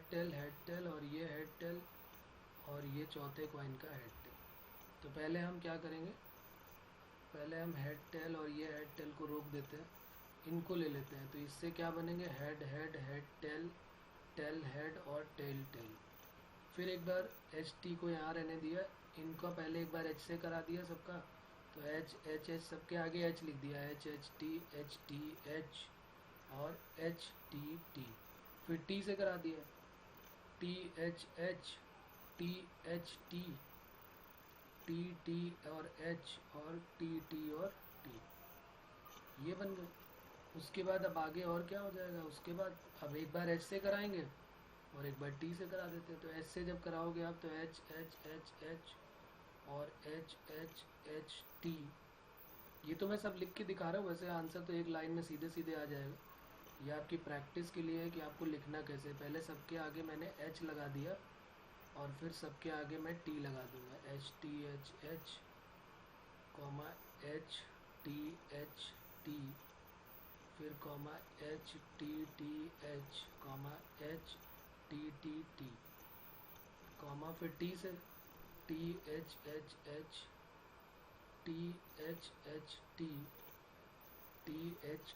Speaker 1: टेल और ये हेड टेल और ये चौथे कॉइन का हेड टेल। तो पहले हम क्या करेंगे, पहले हम हेड टेल और ये हेड टेल को रोक देते हैं, इनको ले लेते हैं। तो इससे क्या बनेंगे, head head head tail, tail head और टेल टेल। फिर एक बार एच टी को यहाँ रहने दिया, इनका पहले एक बार एच से करा दिया सबका। तो एच एच एच सबके आगे एच लिख दिया, एच एच टी एच और एच टी। फिर टी से करा दिया, टी एच टी टी और एच और टी और टी, ये बन गए। उसके बाद अब आगे और क्या हो जाएगा, उसके बाद अब एक बार एच से कराएंगे और एक बार टी से करा देते हैं। तो एच से जब कराओगे आप तो एच एच एच एच और एच एच एच टी। ये तो मैं सब लिख के दिखा रहा हूँ, वैसे आंसर तो एक लाइन में सीधे सीधे आ जाएगा। ये आपकी प्रैक्टिस के लिए है कि आपको लिखना कैसे। पहले सबके आगे मैंने एच लगा दिया और फिर सबके आगे मैं टी लगा दूंगा, H H comma H T, फिर comma H T H comma H T comma फिर टी से T H T H T H T T H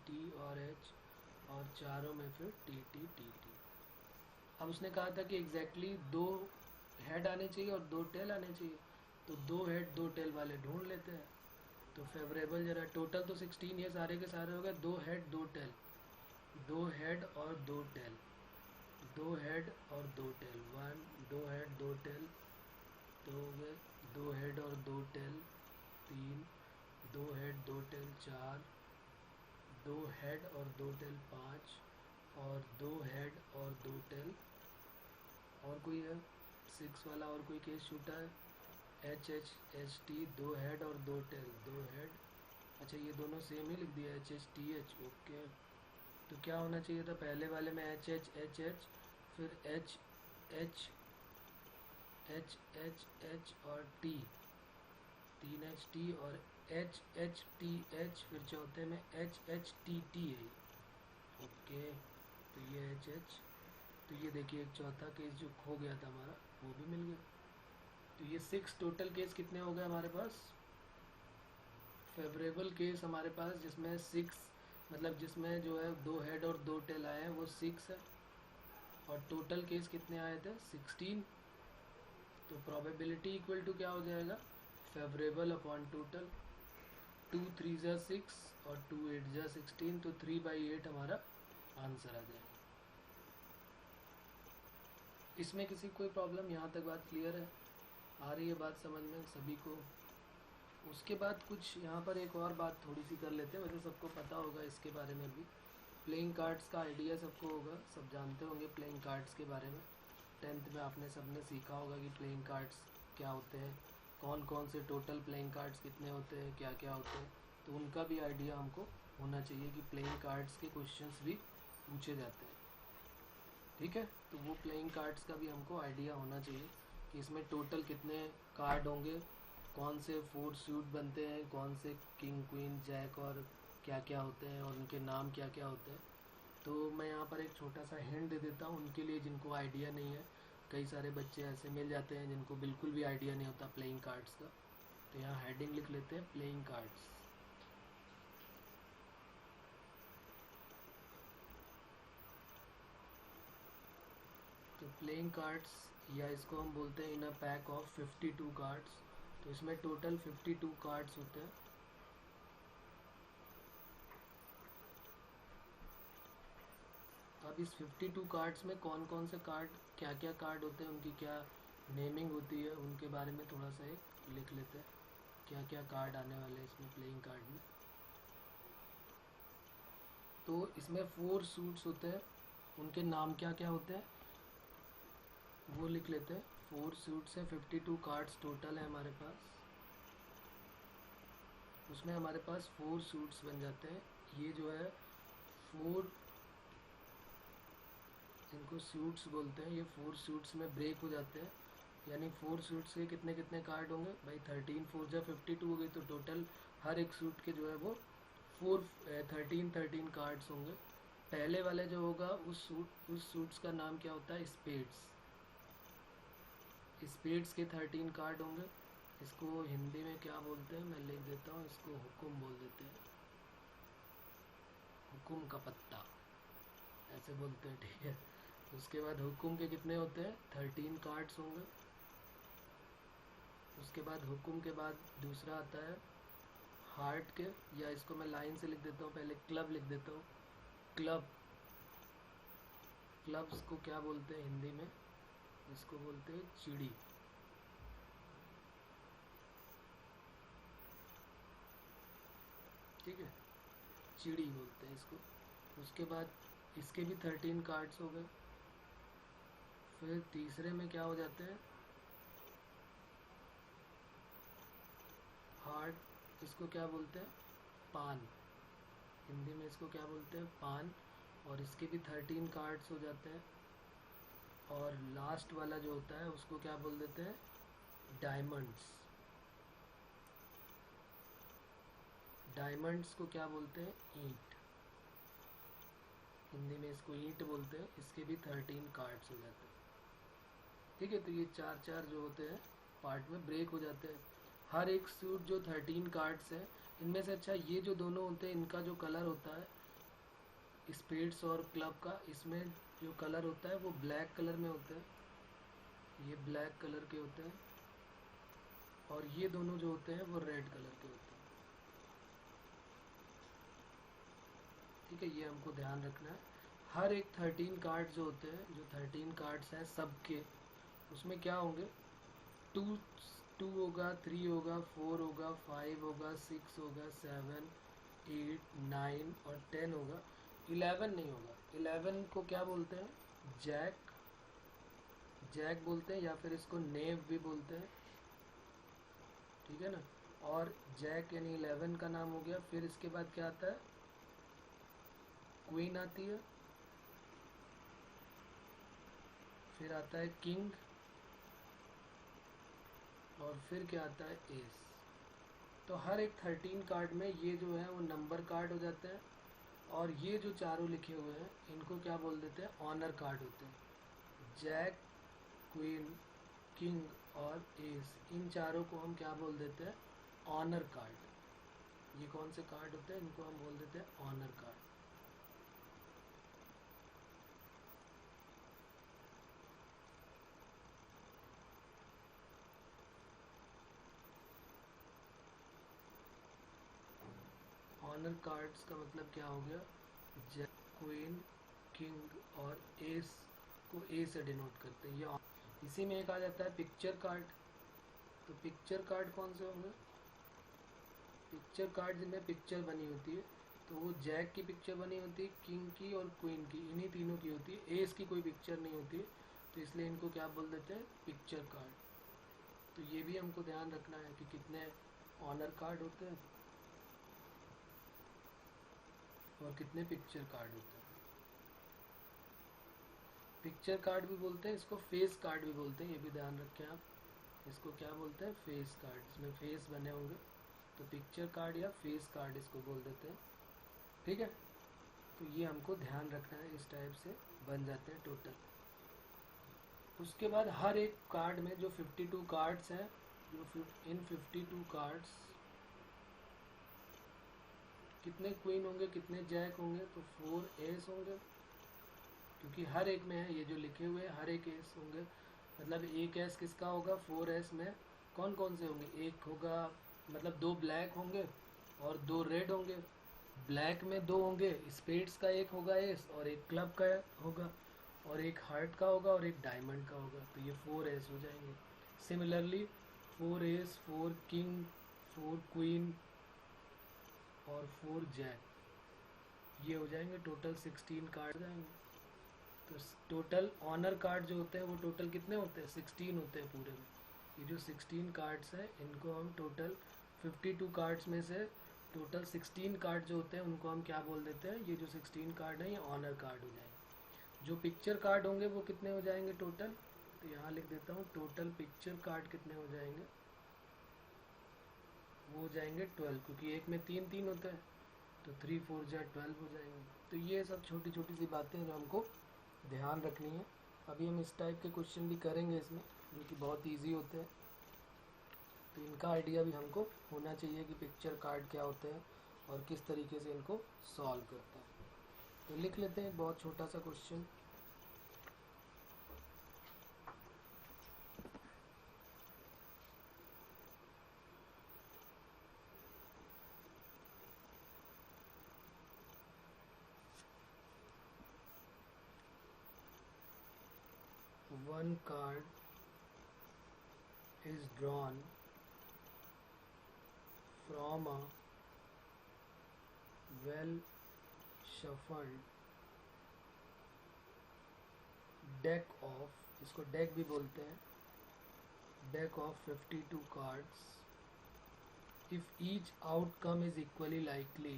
Speaker 1: T और एच और चारों में फिर टी। अब उसने कहा था कि एग्जैक्टली दो हेड आने चाहिए और दो टेल आने चाहिए, तो दो हेड दो टेल वाले ढूंढ लेते हैं। तो फेवरेबल जरा, टोटल तो 16 ये सारे के सारे हो गए। दो हेड दो टेल, दो हेड और दो टेल, दो हेड और दो टेल, वन, दो हेड दो टेल, तो हो गए दो हेड और दो टेल, तीन, दो हेड दो टेल, चार, दो हेड और दो टेल, पाँच, और दो हेड और दो टेल। और कोई है 6 वाला, और कोई केस छूटा है, एच टी, दो हेड और दो टेल, दो हेड। अच्छा ये दोनों सेम ही लिख दिया, एच टी एच, ओके। तो क्या होना चाहिए था, पहले वाले में एच, फिर एच एच और टी, तीन एच टी और एच टी एच, फिर चौथे में एच टी है, ओके। तो ये एच, तो ये देखिए एक चौथा केस जो खो गया था हमारा, वो भी मिल गया। तो ये 6 टोटल केस कितने हो गए हमारे पास, फेवरेबल केस हमारे पास जिसमें 6, मतलब जिसमें जो है दो हेड और दो टेल आए हैं वो 6 है। और टोटल केस कितने आए थे, 16। तो प्रोबेबिलिटी इक्वल टू क्या हो जाएगा, फेवरेबल अपॉन टोटल। 2 3 जा 6 और 2 8 जा 16, तो 3/8 हमारा आंसर आ जाएगा। इसमें किसी कोई प्रॉब्लम, यहाँ तक बात क्लियर है, आ रही है बात समझ में सभी को? उसके बाद कुछ यहाँ पर एक और बात थोड़ी सी कर लेते हैं, वैसे सबको पता होगा इसके बारे में भी। प्लेइंग कार्ड्स का आइडिया सबको होगा, सब जानते होंगे प्लेइंग कार्ड्स के बारे में। 10th में आपने सबने सीखा होगा कि प्लेइंग कार्ड्स क्या होते हैं, कौन कौन से टोटल प्लेइंग कार्ड्स कितने होते हैं, क्या क्या होते हैं, तो उनका भी आइडिया हमको होना चाहिए कि प्लेइंग कार्ड्स के क्वेश्चंस भी पूछे जाते हैं। ठीक है, तो वो प्लेइंग कार्ड्स का भी हमको आइडिया होना चाहिए कि इसमें टोटल कितने कार्ड होंगे, कौन से 4 सूट बनते हैं, कौन से किंग क्वीन जैक और क्या क्या होते हैं, और उनके नाम क्या क्या होते हैं। तो मैं यहाँ पर एक छोटा सा हिंट दे देता हूँ उनके लिए जिनको आइडिया नहीं है। कई सारे बच्चे ऐसे मिल जाते हैं जिनको बिल्कुल भी आइडिया नहीं होता प्लेइंग कार्ड्स का। तो यहाँ हेडिंग लिख लेते हैं, प्लेइंग कार्ड्स। तो प्लेइंग कार्ड्स, या इसको हम बोलते हैं इन अ पैक ऑफ 52 कार्ड्स। तो इसमें टोटल 52 कार्ड्स होते हैं। अब इस 52 कार्ड्स में कौन कौन से कार्ड, क्या क्या कार्ड होते हैं, उनकी क्या नेमिंग होती है, उनके बारे में थोड़ा सा एक लिख लेते हैं, क्या क्या कार्ड आने वाले हैं इसमें प्लेइंग कार्ड में। तो इसमें 4 सूट्स होते हैं, उनके नाम क्या क्या होते हैं वो लिख लेते हैं। 4 सूट्स से 52 कार्ड्स टोटल है हमारे पास। उसमें हमारे पास 4 सूट्स बन जाते हैं। ये जो है 4, इनको सूट्स बोलते हैं, ये 4 सूट्स में ब्रेक हो जाते हैं। यानी 4 सूट्स के कितने कितने कार्ड होंगे भाई, 13 4 जा 52 हो गई, तो टोटल हर एक सूट के जो है वो 13 कार्ड्स होंगे। पहले वाले जो होगा उस सूट्स का नाम क्या होता है, स्पेड्स। स्पेड्स के 13 कार्ड होंगे। इसको हिंदी में क्या बोलते हैं मैं लिख देता हूँ, इसको हुकुम बोल देते हैं, हुकुम का पत्ता ऐसे बोलते हैं। ठीक है, उसके बाद हुकुम के कितने होते हैं, 13 कार्ड्स होंगे। उसके बाद हुकुम के बाद दूसरा आता है हार्ट के, या इसको मैं लाइन से लिख देता हूँ, पहले क्लब लिख देता हूँ। क्लब, क्लब्स को क्या बोलते हैं हिंदी में, इसको बोलते हैं चिड़ी। ठीक है, चिड़ी बोलते हैं इसको। उसके बाद इसके भी 13 कार्ड्स हो गए। फिर तीसरे में क्या हो जाते हैं, हार्ट, इसको क्या बोलते हैं, पान। हिंदी में इसको क्या बोलते हैं, पान। और इसके भी 13 कार्ड्स हो जाते हैं। और लास्ट वाला जो होता है उसको क्या बोल देते हैं, डायमंड्स। डायमंड्स को क्या बोलते हैं, ईंट। हिंदी में इसको ईंट बोलते हैं। इसके भी 13 कार्ड्स हो जाते हैं। ठीक है, तो ये 4 जो होते हैं पार्ट में ब्रेक हो जाते हैं। हर एक सूट जो 13 कार्ड्स है, इनमें से अच्छा ये जो दोनों होते हैं इनका जो कलर होता है स्पेड्स और क्लब का, इसमें जो कलर होता है वो ब्लैक कलर में होता है, ये ब्लैक कलर के होते हैं। और ये दोनों जो होते हैं वो रेड कलर के होते हैं। ठीक है, ये हमको ध्यान रखना है। हर एक 13 कार्ड जो होते हैं, जो 13 कार्ड्स हैं सबके, उसमें क्या होंगे, 2 2 होगा, 3 होगा, 4 होगा, 5 होगा, 6 होगा, 7 8 9 और 10 होगा। 11 नहीं होगा। 11 को क्या बोलते हैं, जैक, जैक बोलते हैं, या फिर इसको नेव भी बोलते हैं। ठीक है ना, और जैक यानी 11 का नाम हो गया। फिर इसके बाद क्या आता है, क्वीन आती है। फिर आता है किंग, और फिर क्या आता है, एस। तो हर एक 13 कार्ड में ये जो है वो नंबर कार्ड हो जाते हैं। और ये जो चारों लिखे हुए हैं इनको क्या बोल देते हैं, ऑनर कार्ड होते हैं। जैक, क्वीन, किंग और एस, इन चारों को हम क्या बोल देते हैं, ऑनर कार्ड। ये कौन से कार्ड होते हैं, इनको हम बोल देते हैं ऑनर कार्ड। ऑनर कार्ड्स का मतलब क्या हो गया, जैक, क्वीन, किंग और एस को ए से डिनोट करते हैं। ये इसी में एक आ जाता है पिक्चर कार्ड। तो पिक्चर कार्ड कौन से होंगे, पिक्चर कार्ड जिनमें पिक्चर बनी होती है, तो वो जैक की पिक्चर बनी होती है, किंग की और क्वीन की, इन्हीं तीनों की होती है। एस की कोई पिक्चर नहीं होती है, तो इसलिए इनको क्या बोल देते हैं, पिक्चर कार्ड। तो ये भी हमको ध्यान रखना है कि कितने ऑनर कार्ड होते हैं और कितने पिक्चर कार्ड होते हैं। पिक्चर कार्ड भी बोलते हैं इसको, फेस कार्ड भी बोलते हैं, ये भी ध्यान रखें आप। इसको क्या बोलते हैं, फेस कार्ड, इसमें फेस बने होंगे, तो पिक्चर कार्ड या फेस कार्ड इसको बोल देते हैं। ठीक है, तो ये हमको ध्यान रखना है, इस टाइप से बन जाते हैं टोटल। उसके बाद हर एक कार्ड में जो 52 कार्ड्स हैं, जो इन 52 कार्ड्स कितने क्वीन होंगे, कितने जैक होंगे, तो 4 एस होंगे, क्योंकि हर एक में है, ये जो लिखे हुए हैं हर एक एस होंगे। मतलब एक एस किसका होगा, 4 एस में कौन कौन से होंगे, एक होगा, मतलब 2 ब्लैक होंगे और 2 रेड होंगे। ब्लैक में 2 होंगे, स्पेड्स का एक होगा एस और एक क्लब का होगा, और एक हार्ट का होगा और एक डायमंड का होगा, तो ये 4 एस हो जाएंगे। सिमिलरली 4 एस, 4 किंग, 4 क्वीन और 4 जैक, ये हो जाएंगे, टोटल 16 कार्ड हो जाएंगे। तो टोटल ऑनर कार्ड जो होते हैं वो टोटल कितने होते हैं, 16 होते हैं पूरे में। ये जो 16 कार्ड्स हैं इनको हम टोटल 52 कार्ड्स में से टोटल 16 कार्ड जो होते हैं उनको हम क्या बोल देते हैं, ये जो 16 कार्ड हैं ये ऑनर कार्ड हो जाएंगे। जो पिक्चर कार्ड होंगे वो कितने हो जाएंगे टोटल, तो यहाँ लिख देता हूँ, टोटल पिक्चर कार्ड कितने हो जाएंगे, वो हो जाएंगे 12, क्योंकि एक में 3 3 होता है, तो 3 4 जा 12 हो जाएंगे। तो ये सब छोटी छोटी सी बातें जो हमको ध्यान रखनी है। अभी हम इस टाइप के क्वेश्चन भी करेंगे इसमें, जो कि बहुत इजी होते हैं, तो इनका आइडिया भी हमको होना चाहिए कि पिक्चर कार्ड क्या होते हैं और किस तरीके से इनको सॉल्व करते हैं। तो लिख लेते हैं बहुत छोटा सा question. One card is drawn from a well shuffled deck of, इसको deck भी बोलते हैं, deck of 52 cards. If each outcome is equally likely,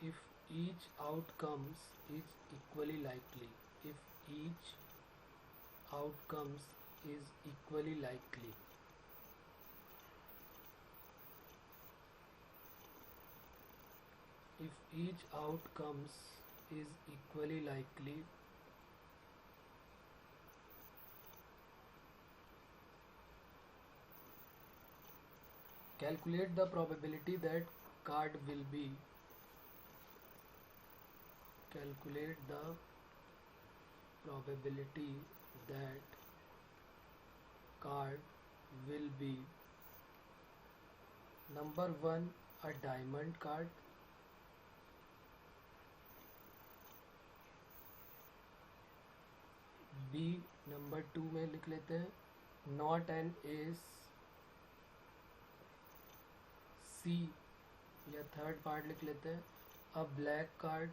Speaker 1: if each outcomes is equally likely, if each outcomes is equally likely, if each outcomes is equally likely, calculate the probability that card will be, calculate the probability that card will be, number 1 a diamond card, B number 2 में लिख लेते हैं not an S, C या third part लिख लेते हैं अ black card,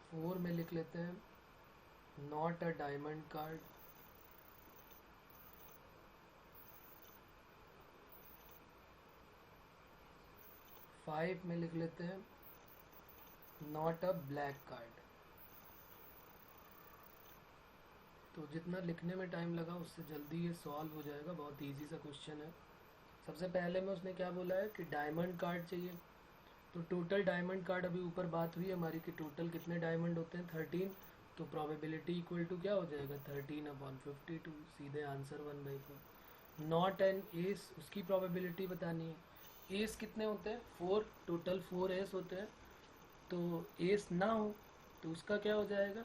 Speaker 1: 4 में लिख लेते हैं नॉट अ डायमंड कार्ड, 5 में लिख लेते हैं नॉट अ ब्लैक कार्ड। तो जितना लिखने में टाइम लगा उससे जल्दी ये सॉल्व हो जाएगा, बहुत इजी सा क्वेश्चन है। सबसे पहले में उसने क्या बोला है कि डायमंड कार्ड चाहिए, तो टोटल डायमंड कार्ड, अभी ऊपर बात हुई हमारी कि टोटल कितने डायमंड होते हैं 13, तो प्रोबेबिलिटी इक्वल टू क्या हो जाएगा 13/52, सीधे आंसर 1/4। नॉट एन एस, उसकी प्रोबेबिलिटी बतानी है। एस कितने होते हैं 4, टोटल 4 एस होते हैं, तो एस ना हो तो उसका क्या हो जाएगा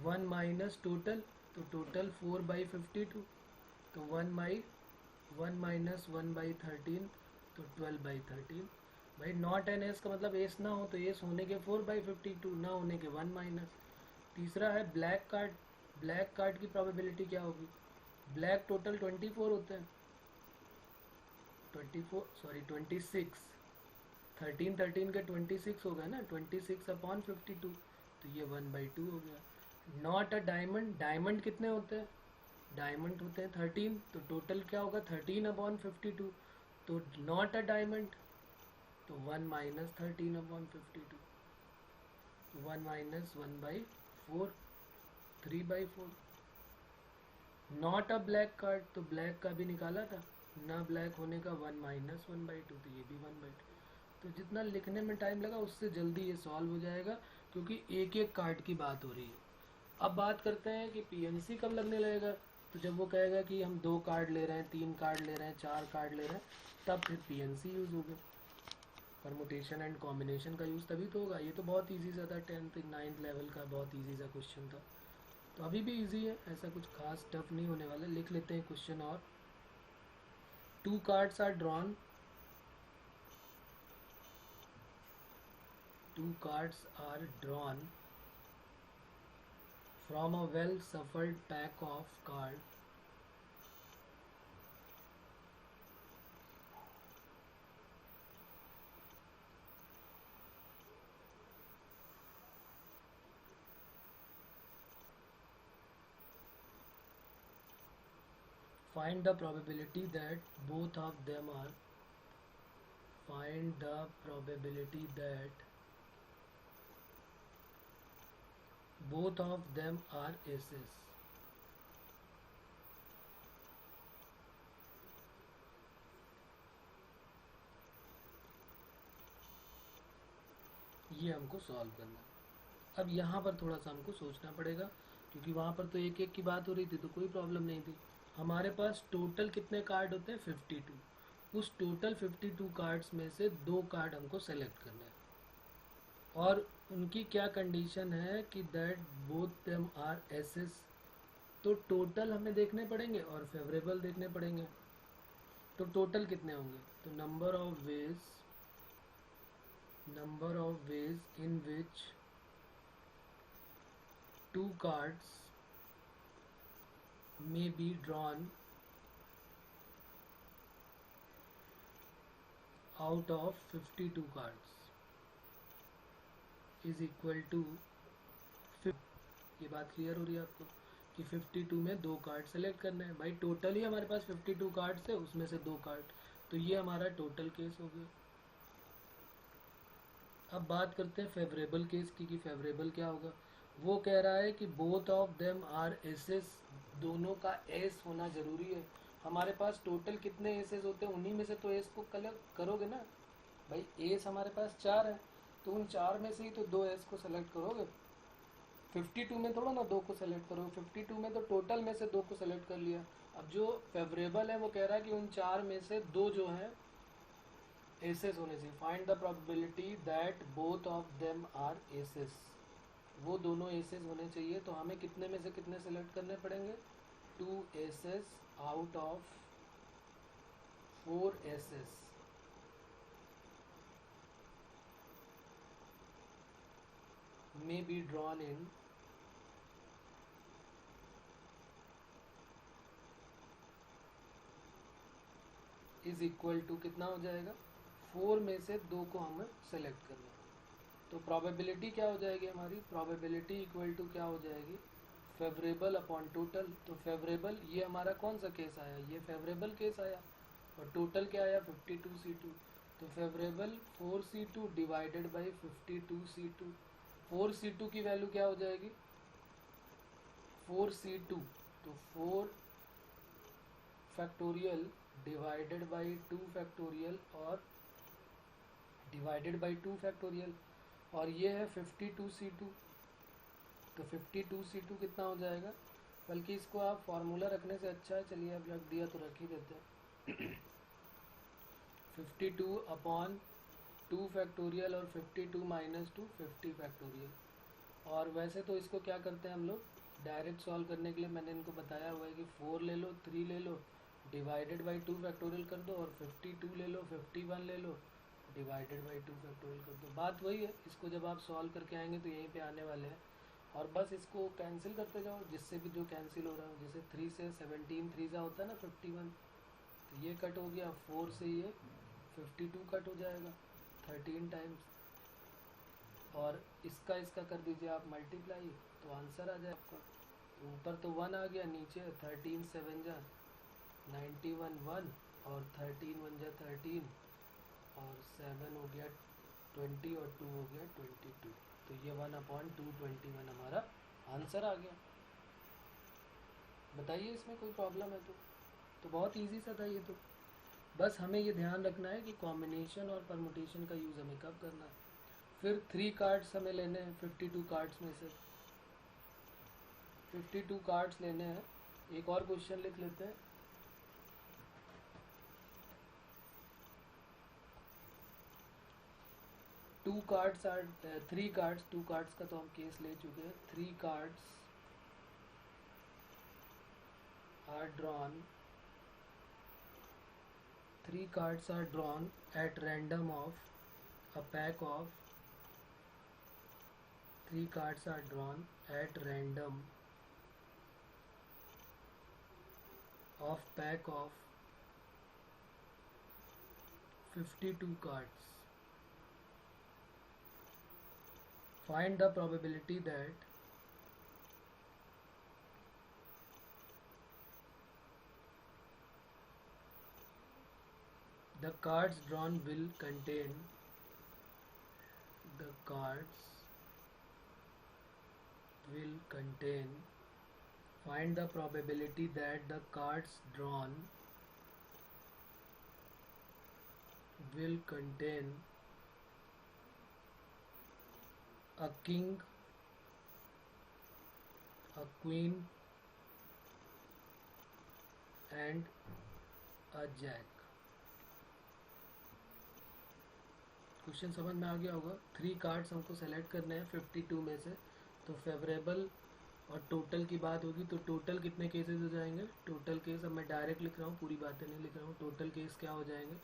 Speaker 1: 1 माइनस टोटल, तो टोटल 4/52, तो 1 1 माइनस 1/13 तो 12/13। भाई नॉट एन एस का मतलब एस ना हो, तो एस होने के 4/52, ना होने के 1 माइनस। तीसरा है ब्लैक कार्ड। ब्लैक कार्ड की प्रोबेबिलिटी क्या होगी? ब्लैक टोटल 24 होते हैं, 26। 13 के 26 हो गए ना, 26/52, तो ये 1/2 हो गया। Not a diamond. डायमंड कितने होते हैं? डायमंड होते हैं 13, तो टोटल क्या होगा? 13/52। तो नॉट अ डायमंड, तो 1 minus 13/52, 1 minus 1/4, 3/4। Not a black card, तो ब्लैक का भी निकाला था, ना ब्लैक होने का 1 माइनस 1/2, तो ये भी 1/2। तो जितना लिखने में टाइम लगा उससे जल्दी ये सॉल्व हो जाएगा, क्योंकि एक एक कार्ड की बात हो रही है। अब बात करते हैं कि पीएनसी कब लगने लगेगा। तो जब वो कहेगा कि हम 2 कार्ड ले रहे हैं, 3 कार्ड ले रहे हैं, 4 कार्ड ले रहे हैं, तब फिर पीएनसी यूज़ होगा। परमुटेशन एंड कॉम्बिनेशन का यूज़ तभी तो होगा। ये तो बहुत ईजी सा था, 10th 9th लेवल का बहुत ईजी सा क्वेश्चन था, तो अभी भी इजी है, ऐसा कुछ खास टफ नहीं होने वाला। लिख लेते हैं क्वेश्चन और। 2 cards are drawn, 2 cards are drawn from a well shuffled pack of cards. Find the probability that both of them are. Find the probability that both of them are aces. ये हमको solve करना है। अब यहाँ पर थोड़ा सा हमको सोचना पड़ेगा, क्योंकि वहाँ पर तो एक एक की बात हो रही थी, तो कोई प्रॉब्लम नहीं थी। हमारे पास टोटल कितने कार्ड होते हैं? 52। उस टोटल 52 कार्ड्स में से 2 कार्ड हमको सेलेक्ट करना है, और उनकी क्या कंडीशन है कि that both them are aces. तो टोटल हमें देखने पड़ेंगे और फेवरेबल देखने पड़ेंगे। तो टोटल कितने होंगे? तो number of ways in which 2 cards may be drawn out of 52 cards is equal to 50। ये बात क्लियर हो रही है आपको कि 52 में 2 कार्ड सेलेक्ट करना है। भाई टोटल ही हमारे पास 52 कार्ड्स है, उसमें से 2 कार्ड, तो ये हमारा टोटल केस हो गया। अब बात करते हैं फेवरेबल केस की, कि फेवरेबल क्या होगा। वो कह रहा है कि both of them are aces, दोनों का एस होना जरूरी है। हमारे पास टोटल कितने एसेस होते हैं, उन्हीं में से तो एस को कलेक्ट करोगे ना। भाई एस हमारे पास 4 है, तो उन 4 में से ही तो 2 एस को सेलेक्ट करोगे। 52 में थोड़ा ना 2 को सेलेक्ट करोगे, 52 में तो टोटल में से 2 को सेलेक्ट कर लिया। अब जो फेवरेबल है वो कह रहा है कि उन 4 में से 2 जो हैं एसेस होने चाहिए। Find the probability that both of them are aces. वो दोनों एसेस होने चाहिए, तो हमें कितने में से कितने सेलेक्ट करने पड़ेंगे? 2 aces out of 4 aces may be drawn in is equal to कितना हो जाएगा? 4 में से 2 को हमें सेलेक्ट करना है। तो प्रोबेबिलिटी क्या हो जाएगी हमारी? प्रोबेबिलिटी इक्वल टू क्या हो जाएगी? Favourable upon total. तो फेवरेबल, ये हमारा कौन सा केस आया? ये फेवरेबल केस आया, और टोटल क्या आया? 52C2। तो favourable 4C2 divided by 52C2। 4C2 की वैल्यू क्या हो जाएगी? 4C2, तो 4 फैक्टोरियल डिवाइडेड बाई 2 फैक्टोरियल और डिवाइडेड बाई 2 फैक्टोरियल, और ये है 52C2। तो 52C2 कितना हो जाएगा? बल्कि इसको आप फार्मूला रखने से अच्छा है, चलिए अब रख दिया तो रख ही देते हैं। 52 अपॉन 2 फैक्टोरियल और 52 माइनस 2 50 फैक्टोरियल। और वैसे तो इसको क्या करते हैं हम लोग, डायरेक्ट सॉल्व करने के लिए मैंने इनको बताया हुआ है कि 4 ले लो, 3 ले लो, डिवाइडेड बाई 2 फैक्टोरियल कर दो, और 52 ले लो, 51 ले लो, डिवाइडेड बाई 2 फैक्टोरियल कर दो। बात वही है, इसको जब आप सॉल्व करके आएंगे तो यहीं पे आने वाले हैं, और बस इसको कैंसिल करते जाओ जिससे भी जो कैंसिल हो रहा है। जैसे 3 से 17 3 सा होता है ना 51, तो ये कट हो गया, 4 से ये 52 कट हो जाएगा 13 टाइम्स, और इसका कर दीजिए आप मल्टीप्लाई, तो आंसर आ जाए आपका। तो ऊपर तो 1 आ गया, नीचे 13 7 जा 91 1, और 13 1 जा 13, और 7 हो गया 20, और 2 हो गया 22। तो ये 1/221 हमारा आंसर आ गया। बताइए इसमें कोई प्रॉब्लम है तो बहुत इजी सा था ये तो। बस हमें ये ध्यान रखना है कि कॉम्बिनेशन और परमुटेशन का यूज़ हमें कब करना है। फिर 3 कार्ड्स हमें लेने हैं 52 कार्ड्स में से, 52 कार्ड्स लेने हैं। एक और क्वेश्चन लिख लेते हैं। Two cards are 3 cards, 2 cards का तो हम केस ले चुके हैं। 3 cards are drawn, 3 cards are drawn at random of a pack of 3 cards are drawn at random of pack of 52 cards. Find the probability that the cards drawn will contain find the probability that the cards drawn will contain a king, a queen and a jack. Question समझ में आ गया होगा। 3 cards हमको select करने हैं 52 में से, तो फेवरेबल और टोटल की बात होगी तो टोटल कितने केसेस हो जाएंगे। टोटल केस अब मैं डायरेक्ट लिख रहा हूँ, पूरी बातें नहीं लिख रहा हूँ। टोटल केस क्या हो जाएंगे,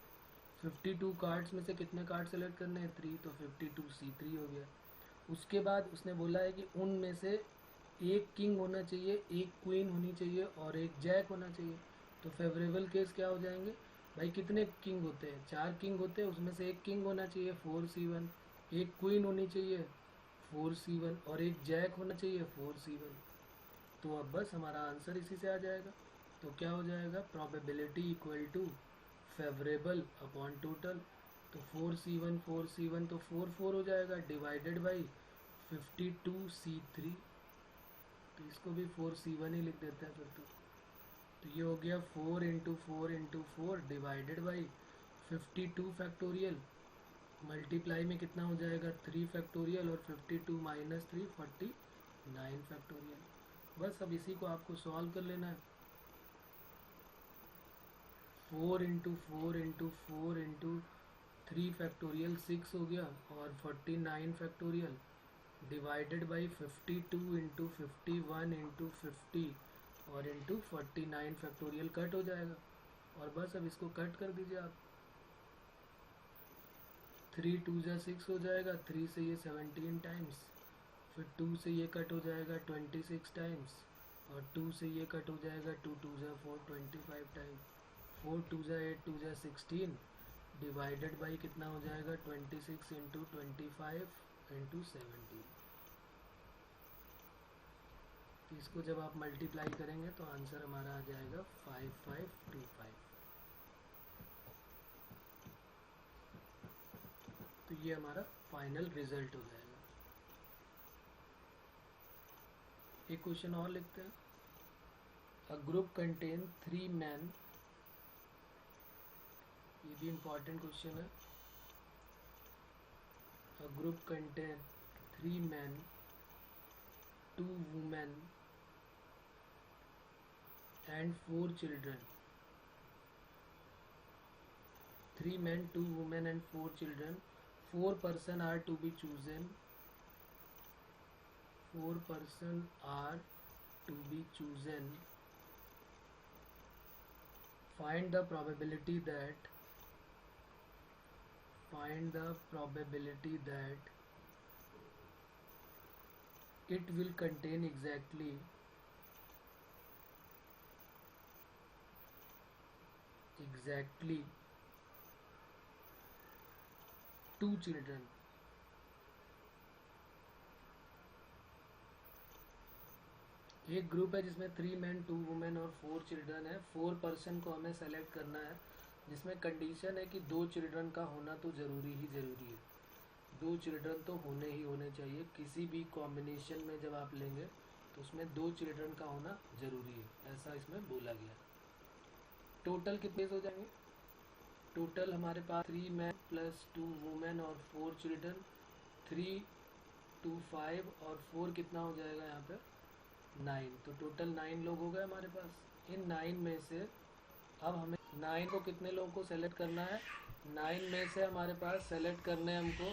Speaker 1: 52 कार्ड्स में से कितने कार्ड सेलेक्ट करने हैं 3, तो 52C3 हो गया। उसके बाद उसने बोला है कि उनमें से एक किंग होना चाहिए, एक क्वीन होनी चाहिए और एक जैक होना चाहिए। तो फेवरेबल केस क्या हो जाएंगे भाई, कितने किंग होते हैं, 4 किंग होते हैं, उसमें से एक किंग होना चाहिए 4C1, एक क्वीन होनी चाहिए 4C1 और एक जैक होना चाहिए 4C1। तो अब बस हमारा आंसर इसी से आ जाएगा। तो क्या हो जाएगा, probability equal to favourable upon total. तो 4C1 तो 4 हो जाएगा, डिवाइडेड बाई 52C3, तो इसको भी 4C1 ही लिख देते हैं फिर तो ये हो गया 4 into 4 divided by 52 factorial, multiply में कितना हो जाएगा 3 फैक्टोरियल, और 52 माइनस 3 49 फैक्टोरियल। बस अब इसी को आपको सॉल्व कर लेना है। 4 इंटू 3 फैक्टोरियल 6 हो गया, और 49 factorial divided by 52 into 51 into 50 और इंटू 49 फैक्टोरियल कट हो जाएगा। और बस अब इसको कट कर दीजिए आप। 3 2 जा 6 हो जाएगा, 3 से ये 17 टाइम्स, फिर 2 से ये कट हो जाएगा 26 टाइम्स, और 2 से ये कट हो जाएगा 2 2 जा 4 25 टाइम्स, 4 2 जा 8 2 जा 16 डिवाइडेड बाई कितना हो जाएगा 26 इंटू 25 इंटू 17। तो इसको जब आप मल्टीप्लाई करेंगे तो आंसर हमारा आ जाएगा 5525। तो ये हमारा फाइनल रिजल्ट हो जाएगा। एक क्वेश्चन और लिखते हैं। अ ग्रुप कंटेन 3 मैन, ये भी इम्पोर्टेंट क्वेश्चन है। A group contain 3 man 2 women and 4 children. 3 men, 2 women and 4 children. 4 person are to be chosen. 4 person are to be chosen find the probability that it will contain exactly two children. एक group है जिसमें 3 men 2 women और 4 children है। 4 person को हमें select करना है, जिसमें कंडीशन है कि 2 चिल्ड्रन का होना तो ज़रूरी है। 2 चिल्ड्रन तो होने ही होने चाहिए। किसी भी कॉम्बिनेशन में जब आप लेंगे तो उसमें 2 चिल्ड्रन का होना ज़रूरी है, ऐसा इसमें बोला गया। टोटल कितने हो जाएंगे? टोटल हमारे पास 3 men प्लस 2 women और 4 चिल्ड्रन, 3 2 5 और 4 कितना हो जाएगा यहाँ पे 9। तो टोटल 9 लोग हो गए हमारे पास। इन 9 में से अब हमें 9 को कितने लोगों को सेलेक्ट करना है? 9 में से हमारे पास सेलेक्ट करने हैं हमको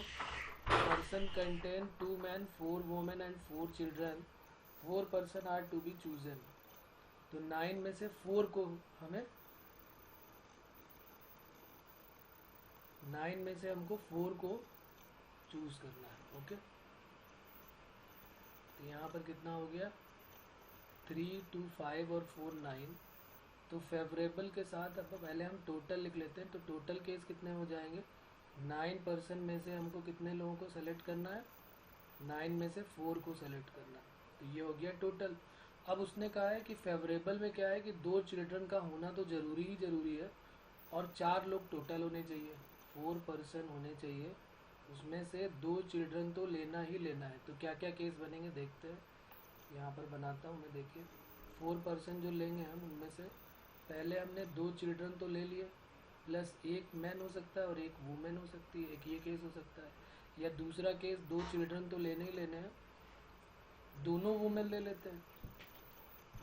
Speaker 1: person contain 2 men 4 women and 4 children. 4 person are to be chosen. तो 9 में से 4 को हमें 9 में से हमको 4 को चूज करना है। ओके, तो यहाँ पर कितना हो गया 3 2 5 और 4 9। तो फेवरेबल के साथ अब पहले हम टोटल लिख लेते हैं। तो टोटल केस कितने हो जाएंगे? 9 पर्सन में से हमको कितने लोगों को सेलेक्ट करना है? 9 में से 4 को सेलेक्ट करना है। तो ये हो गया टोटल। अब उसने कहा है कि फेवरेबल में क्या है कि 2 चिल्ड्रन का होना तो ज़रूरी है और 4 लोग टोटल होने चाहिए, 4 पर्सन होने चाहिए, उसमें से 2 चिल्ड्रन तो लेना ही लेना है। तो क्या क्या केस बनेंगे देखते हैं। यहाँ पर बनाता हूँ मैं, देखिए 4 पर्सन जो लेंगे हम, उनमें से पहले हमने 2 चिल्ड्रन तो ले लिए, प्लस 1 मैन हो सकता है और 1 वूमेन हो सकती है। एक ये केस हो सकता है, या दूसरा केस 2 चिल्ड्रन तो लेने ही लेने हैं, दोनों वुमेन ले लेते हैं,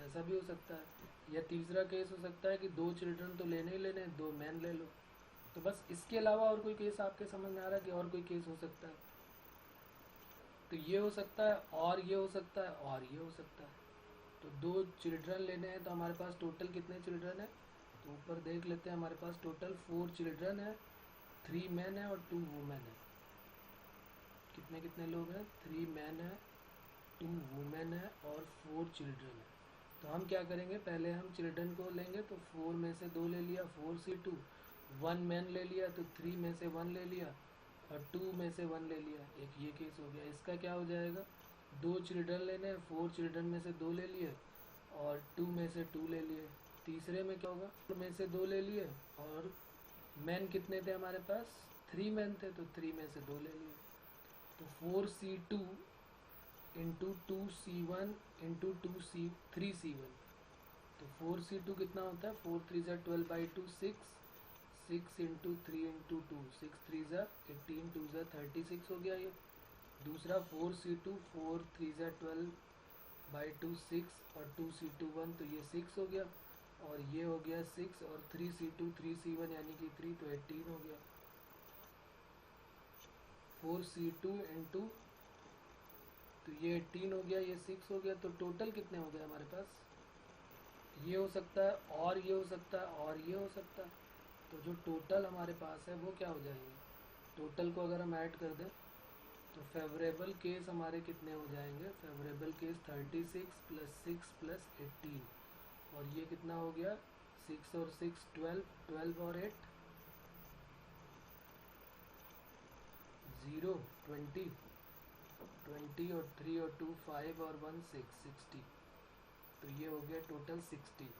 Speaker 1: ऐसा भी हो सकता है। या तीसरा केस हो सकता है कि 2 चिल्ड्रन तो लेने ही लेने हैं, 2 मैन ले लो। तो बस इसके अलावा और कोई केस आपके समझ में आ रहा है कि और कोई केस हो सकता है? तो ये हो सकता है और ये हो सकता है और ये हो सकता है। तो 2 चिल्ड्रन लेने हैं, तो हमारे पास टोटल कितने चिल्ड्रन है? तो ऊपर देख लेते हैं, हमारे पास टोटल 4 चिल्ड्रन है, 3 मैन है और 2 वुमेन है। कितने कितने लोग हैं? 3 मैन है, 2 वुमेन है और 4 चिल्ड्रन है। तो हम क्या करेंगे, पहले हम चिल्ड्रन को लेंगे, तो 4 में से 2 ले लिया, 4C2। 1 मैन ले लिया तो 3 में से 1 ले लिया और 2 में से 1 ले लिया। एक ये केस हो गया। इसका क्या हो जाएगा, 2 चिल्ड्रन लेने हैं, 4 चिल्ड्रन में से 2 ले लिए और 2 में से 2 ले लिए। तीसरे में क्या होगा, 4 में से 2 ले लिए और मैन कितने थे हमारे पास? 3 मैन थे, तो 3 में से 2 ले लिए। तो 4C2 into 2C1 into 3C1। तो 4C2 कितना होता है? 4 3 ज़ा 12/2 6, 6 इंटू 3 इंटू 2, 6 3 ज़ा 18, 2 ज़ा 36 हो गया ये। दूसरा 4C2 4 3 ज़ा 12/2 6 और 2C2 1, तो ये 6 हो गया और ये हो गया 6 और 3C2 3C1 यानी कि 3, तो 18 हो गया। 4C2 इंटू, तो ये 18 हो गया, ये 6 हो गया। तो टोटल कितने हो गए हमारे पास? ये हो सकता है और ये हो सकता है और ये हो सकता है। तो जो टोटल हमारे पास है वो क्या हो जाएंगे? टोटल को अगर हम ऐड कर दें तो फेवरेबल केस हमारे कितने हो जाएंगे? फेवरेबल केस 36 प्लस 6 प्लस 18 और ये कितना हो गया? 6 और 6 12, 12 और 8 0 20, 20 और 3 और 2 5 और 1 6, 60। तो ये हो गया टोटल 60।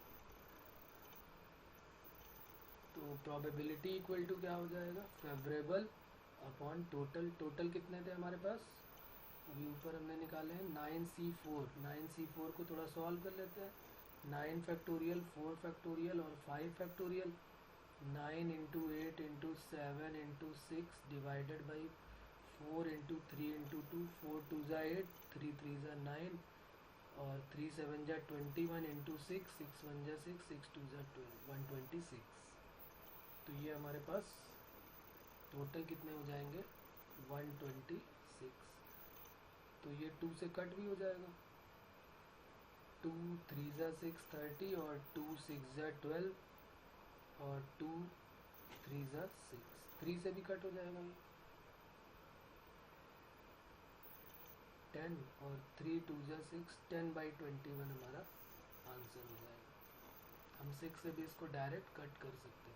Speaker 1: तो प्रोबेबिलिटी इक्वल टू क्या हो जाएगा? Favourable upon total. टोटल कितने थे हमारे पास? अभी ऊपर हमने निकाले हैं 9C4। 9C4 को थोड़ा सॉल्व कर लेते हैं। 9 फैक्टोरियल, 4 फैक्टोरियल और 5 factorial. 9 into 8 into 7 into 6 divided by 4 into 3 into 2, 4 2 ज़ा 8, 3 3 ज़ा 9 और 3 7 ज़ा 21 इंटू 6, 6 1 ज़ा 6, 6 2 ज़ा 12, 126। तो ये हमारे पास टोटल कितने हो जाएंगे? 126। तो ये 2 से कट भी हो जाएगा। 2 3 ज़ा 6 30 और 2 6 ज़ा 12 और 2 3 ज़ा 6, 3 से भी कट हो जाएगा ये 10 और 3 2 ज़ा 6, 10/21 हमारा आंसर हो जाएगा। हम 6 से भी इसको डायरेक्ट कट कर सकते थे।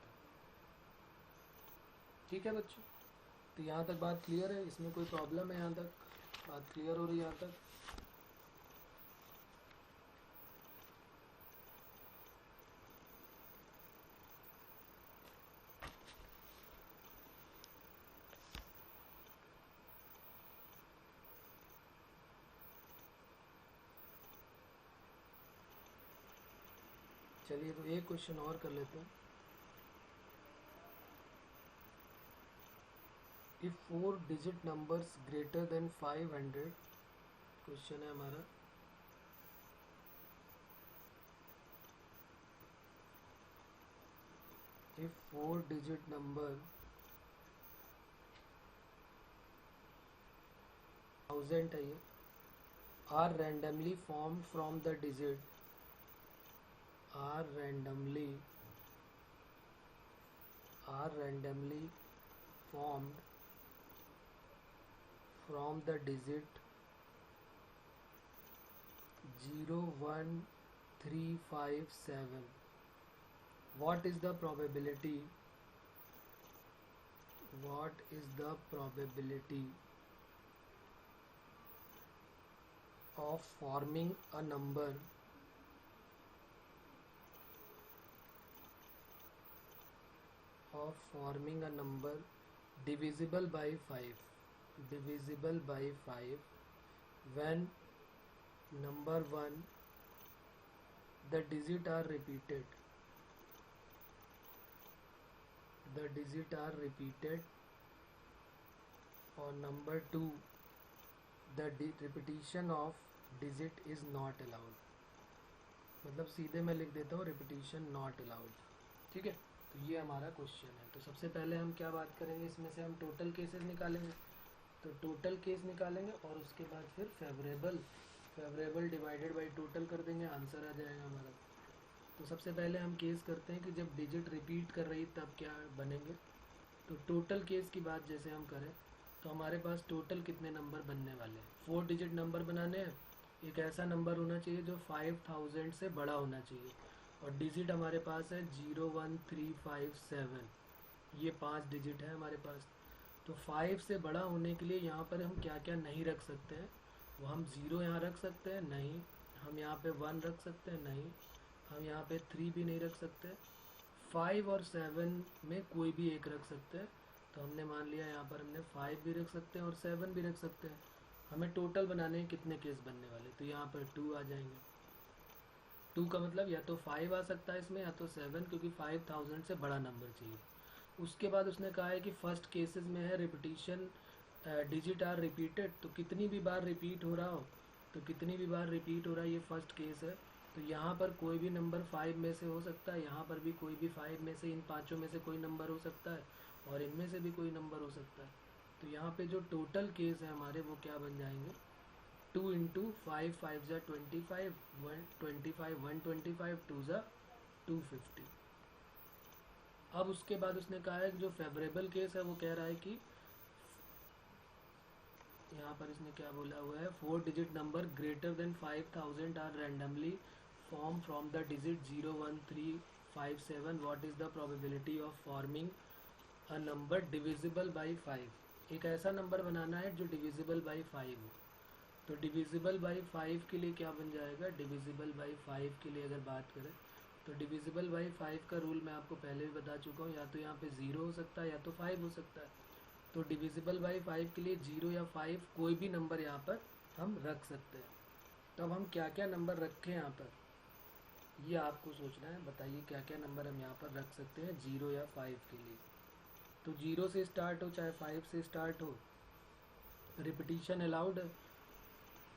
Speaker 1: ठीक है बच्चों, तो यहाँ तक बात क्लियर है? इसमें कोई प्रॉब्लम है? यहाँ तक बात क्लियर हो रही है? यहाँ तक चलिए, तो एक क्वेश्चन और कर लेते हैं। If 4 digit numbers greater than 500, question है हमारा, इफ 4 डिजिट नंबर 1000 है ये, are randomly formed from the digit, are randomly formed from the digit 0 1 3 5 7, what is the probability of forming a number divisible by 5 when number 1 the digit are repeated or number 2 the repetition of digit is not allowed। मतलब सीधे मैं लिख देता हूँ repetition not allowed. ठीक है, तो ये हमारा क्वेश्चन है। तो सबसे पहले हम क्या बात करेंगे, इसमें से हम टोटल केसेस निकालेंगे। तो टोटल केस निकालेंगे और उसके बाद फिर फेवरेबल डिवाइडेड बाय टोटल कर देंगे, आंसर आ जाएगा हमारा। तो सबसे पहले हम केस करते हैं कि जब डिजिट रिपीट कर रही तब क्या बनेंगे। तो टोटल केस की बात जैसे हम करें तो हमारे पास टोटल कितने नंबर बनने वाले हैं, 4 डिजिट नंबर बनाने हैं। एक ऐसा नंबर होना चाहिए जो 5000 से बड़ा होना चाहिए और डिजिट हमारे पास है 0 1 3 5 7, ये 5 डिजिट है हमारे पास। तो 5 से बड़ा होने के लिए यहाँ पर हम क्या क्या नहीं रख सकते हैं, वो हम 0 यहाँ रख सकते हैं नहीं, हम यहाँ पे 1 रख सकते हैं नहीं, हम यहाँ पे 3 भी नहीं रख सकते, 5 और 7 में कोई भी एक रख सकते हैं। तो हमने मान लिया यहाँ पर हमने 5 भी रख सकते हैं और 7 भी रख सकते हैं। हमें टोटल बनाने हैं कितने केस बनने वाले, तो यहाँ पर 2 आ जाएंगे। 2 का मतलब या तो 5 आ सकता है इसमें या तो 7, क्योंकि 5000 से बड़ा नंबर चाहिए। उसके बाद उसने कहा है कि फर्स्ट केसेस में है रिपीटिशन डिजिट आर रिपीटेड, तो कितनी भी बार रिपीट हो रहा है ये फर्स्ट केस है। तो यहाँ पर कोई भी नंबर 5 में से हो सकता है, यहाँ पर भी कोई भी 5 में से, इन पांचों में से कोई नंबर हो सकता है और इनमें से भी कोई नंबर हो सकता है। तो यहाँ पे जो टोटल केस है हमारे वो क्या बन जाएंगे, 2 इंटू 5 5 ज़ा 25 125 125 2 ज़ा 250। अब उसके बाद उसने कहा है कि जो फेवरेबल केस है वो कह रहा है कि यहाँ पर इसने क्या बोला हुआ है, 4 digit number greater than 5000 are randomly form from the digit 0 1 3 5 7, what is the probability of forming a number divisible by 5। एक ऐसा नंबर बनाना है जो डिविजिबल बाई 5 हो। तो डिविजिबल बाई 5 के लिए क्या बन जाएगा, डिविजिबल बाई 5 के लिए अगर बात करें तो डिविजिबल बाई 5 का रूल मैं आपको पहले भी बता चुका हूँ, या तो यहाँ पे 0 हो सकता है या तो 5 हो सकता है। तो डिविजिबल बाई 5 के लिए 0 या 5 कोई भी नंबर यहाँ पर हम रख सकते हैं। तो अब हम क्या क्या नंबर रखें यहाँ पर, ये आपको सोचना है। बताइए क्या क्या नंबर हम यहाँ पर रख सकते हैं 0 या 5 के लिए। तो 0 से स्टार्ट हो चाहे 5 से स्टार्ट हो, रिपीटिशन अलाउड है।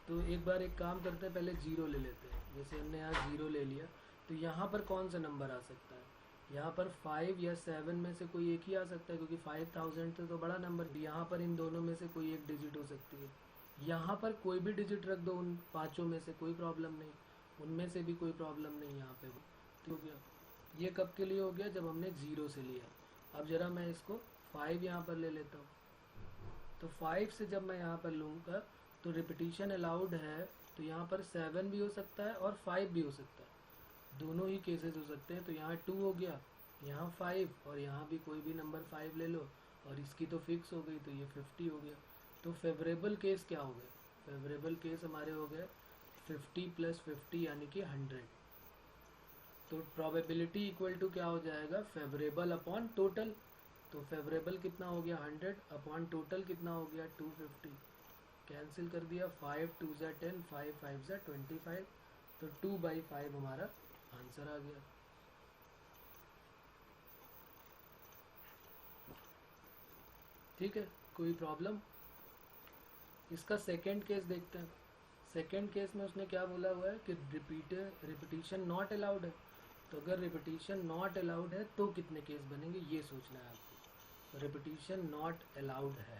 Speaker 1: तो एक बार एक काम करते हैं, पहले 0 ले लेते हैं। जैसे हमने यहाँ 0 ले लिया, तो यहाँ पर कौन सा नंबर आ सकता है, यहाँ पर 5 या 7 में से कोई एक ही आ सकता है, क्योंकि 5000 से तो बड़ा नंबर। यहाँ पर इन दोनों में से कोई एक डिजिट हो सकती है। यहाँ पर कोई भी डिजिट रख दो उन पाँचों में से, कोई प्रॉब्लम नहीं, उनमें से भी कोई प्रॉब्लम नहीं। यहाँ पे तो हो गया। ये कब के लिए हो गया, जब हमने 0 से लिया। अब जरा मैं इसको 5 यहाँ पर ले लेता हूँ। तो 5 से जब मैं यहाँ पर लूँगा तो रिपीटिशन अलाउड है, तो यहाँ पर 7 भी हो सकता है और 5 भी हो सकता है, दोनों ही केसेस हो सकते हैं। तो यहाँ 2 हो गया, यहाँ 5 और यहाँ भी कोई भी नंबर 5 ले लो, और इसकी तो फिक्स हो गई, तो ये 50 हो गया। तो फेवरेबल केस क्या हो गए, फेवरेबल केस हमारे हो गए 50 + 50 यानी कि 100। तो प्रोबेबिलिटी इक्वल टू क्या हो जाएगा, फेवरेबल अपॉन टोटल। तो फेवरेबल कितना हो गया 100 अपॉन टोटल कितना हो गया 250। कैंसिल कर दिया, 5 2 ज़ा 10, 5 5 ज़ा 25, तो 2/5 हमारा आंसर आ गया। ठीक है, कोई प्रॉब्लम। इसका सेकंड केस देखते हैं। सेकंड केस में उसने क्या बोला हुआ है कि रिपीटिशन नॉट अलाउड है। तो अगर रिपीटिशन नॉट अलाउड है तो कितने केस बनेंगे, ये सोचना है आपको। रिपीटिशन नॉट अलाउड है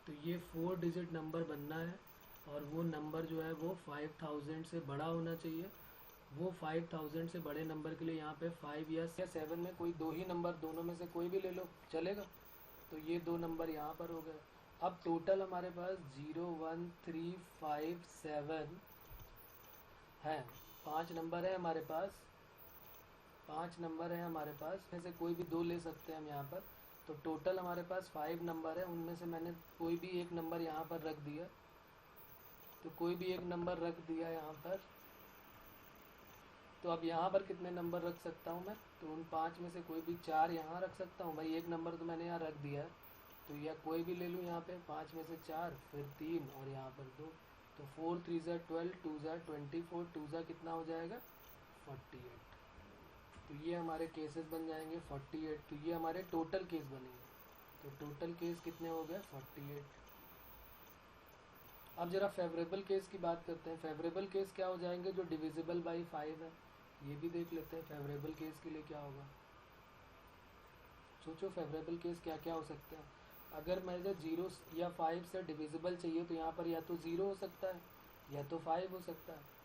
Speaker 1: तो ये 4 डिजिट नंबर बनना है, और वो नंबर जो है वो 5000 से बड़ा होना चाहिए। वो 5000 से बड़े नंबर के लिए यहाँ पे 5 या 7 में कोई दो ही नंबर, दोनों में से कोई भी ले लो चलेगा। तो ये दो नंबर यहाँ पर हो गए। अब टोटल हमारे पास 0 1 3 5 7 है, 5 नंबर है हमारे पास, 5 नंबर है हमारे पास, में से कोई भी दो ले सकते हैं हम यहाँ पर। तो टोटल हमारे पास 5 नंबर है, उनमें से मैंने कोई भी एक नंबर यहाँ पर रख दिया। तो कोई भी एक नंबर रख दिया यहाँ पर। तो अब यहाँ पर कितने नंबर रख सकता हूँ मैं, तो उन 5 में से कोई भी 4 यहाँ रख सकता हूँ। भाई एक नंबर तो मैंने यहाँ रख दिया है, तो या कोई भी ले लूँ यहाँ पे, 5 में से 4, फिर 3 और यहाँ पर 2। तो 4 3 ज़ा 12, 2 ज़ा 24, 2 ज़ा कितना हो जाएगा 48। तो ये हमारे केसेस बन जाएंगे 48। तो ये हमारे टोटल केस बनेंगे। तो टोटल केस कितने हो गए 48। अब जरा फेवरेबल केस की बात करते हैं। फेवरेबल केस क्या हो जाएंगे, जो डिविजिबल बाई 5 है। ये भी देख लेते हैं फेवरेबल केस के लिए क्या होगा। सोचो फेवरेबल केस क्या क्या हो सकते हैं। अगर मुझे 0 या 5 से डिविजिबल चाहिए तो यहाँ पर या तो 0 हो सकता है या तो 5 हो सकता है।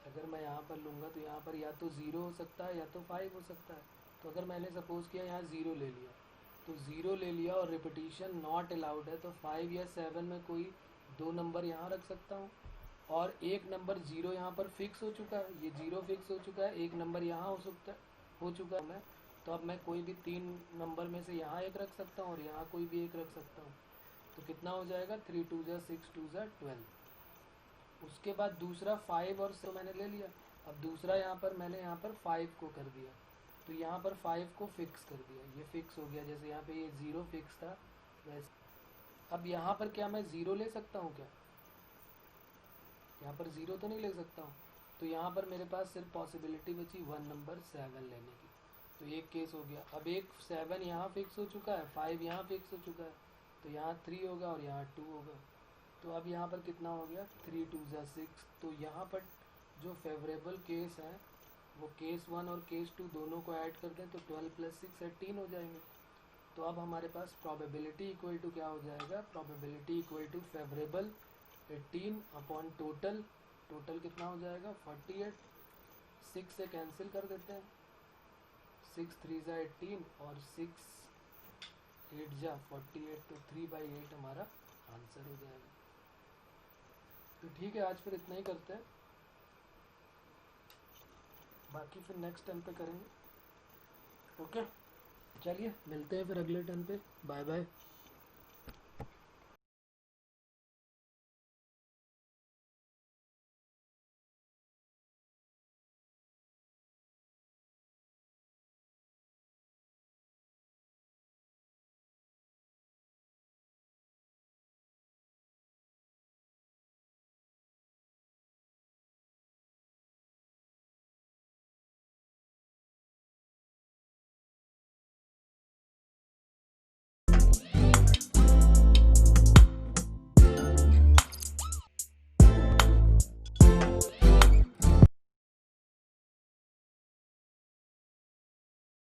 Speaker 1: अगर मैं यहाँ पर लूँगा तो यहाँ पर या तो 0 हो सकता है या तो 5 हो सकता है। तो अगर मैंने सपोज़ किया यहाँ 0 ले लिया, तो 0 ले लिया और रिपीटिशन नॉट अलाउड है, तो 5 या 7 में कोई दो नंबर यहाँ रख सकता हूँ, और एक नंबर 0 यहाँ पर फिक्स हो चुका है, ये 0 फिक्स हो चुका है, एक नंबर यहाँ हो चुका है मैं। तो अब मैं कोई भी 3 नंबर में से यहाँ एक रख सकता हूँ और यहाँ कोई भी एक रख सकता हूँ। तो कितना हो जाएगा 3 2 ज़ा 6, 2 ज़ा 12। उसके बाद दूसरा 5 और 6 मैंने ले लिया। अब दूसरा यहाँ पर मैंने यहाँ पर 5 को कर दिया, तो यहाँ पर 5 को फिक्स कर दिया, ये फिक्स हो गया। जैसे यहाँ पे ये 0 फिक्स था वैसे। अब यहाँ पर क्या मैं 0 ले सकता हूँ क्या, यहाँ पर 0 तो नहीं ले सकता हूँ। तो यहाँ पर मेरे पास सिर्फ पॉसिबिलिटी बची 1 नंबर 7 लेने की। तो एक केस हो गया। अब एक 7 यहाँ फिक्स हो चुका है, 5 यहाँ फिक्स हो चुका है, तो यहाँ 3 होगा और यहाँ 2 होगा। तो अब यहाँ पर कितना हो गया 3 2 ज़ा 6। तो यहाँ पर जो फेवरेबल केस है वो केस 1 और केस 2 दोनों को ऐड कर दें तो 12 + 6 18 हो जाएंगे। तो अब हमारे पास प्रोबेबिलिटी इक्वल टू क्या हो जाएगा, probability equal to favourable 18 upon total. Total कितना हो जाएगा 48। 6 से कैंसिल कर देते हैं, 6 3 ज़ा 18 और 6 8 ज़ा 48, तो 3/8 हमारा आंसर हो जाएगा। तो ठीक है, आज फिर इतना ही करते हैं, बाकी फिर नेक्स्ट टाइम पे करेंगे। ओके, चलिए मिलते हैं फिर अगले टाइम पे। Bye bye.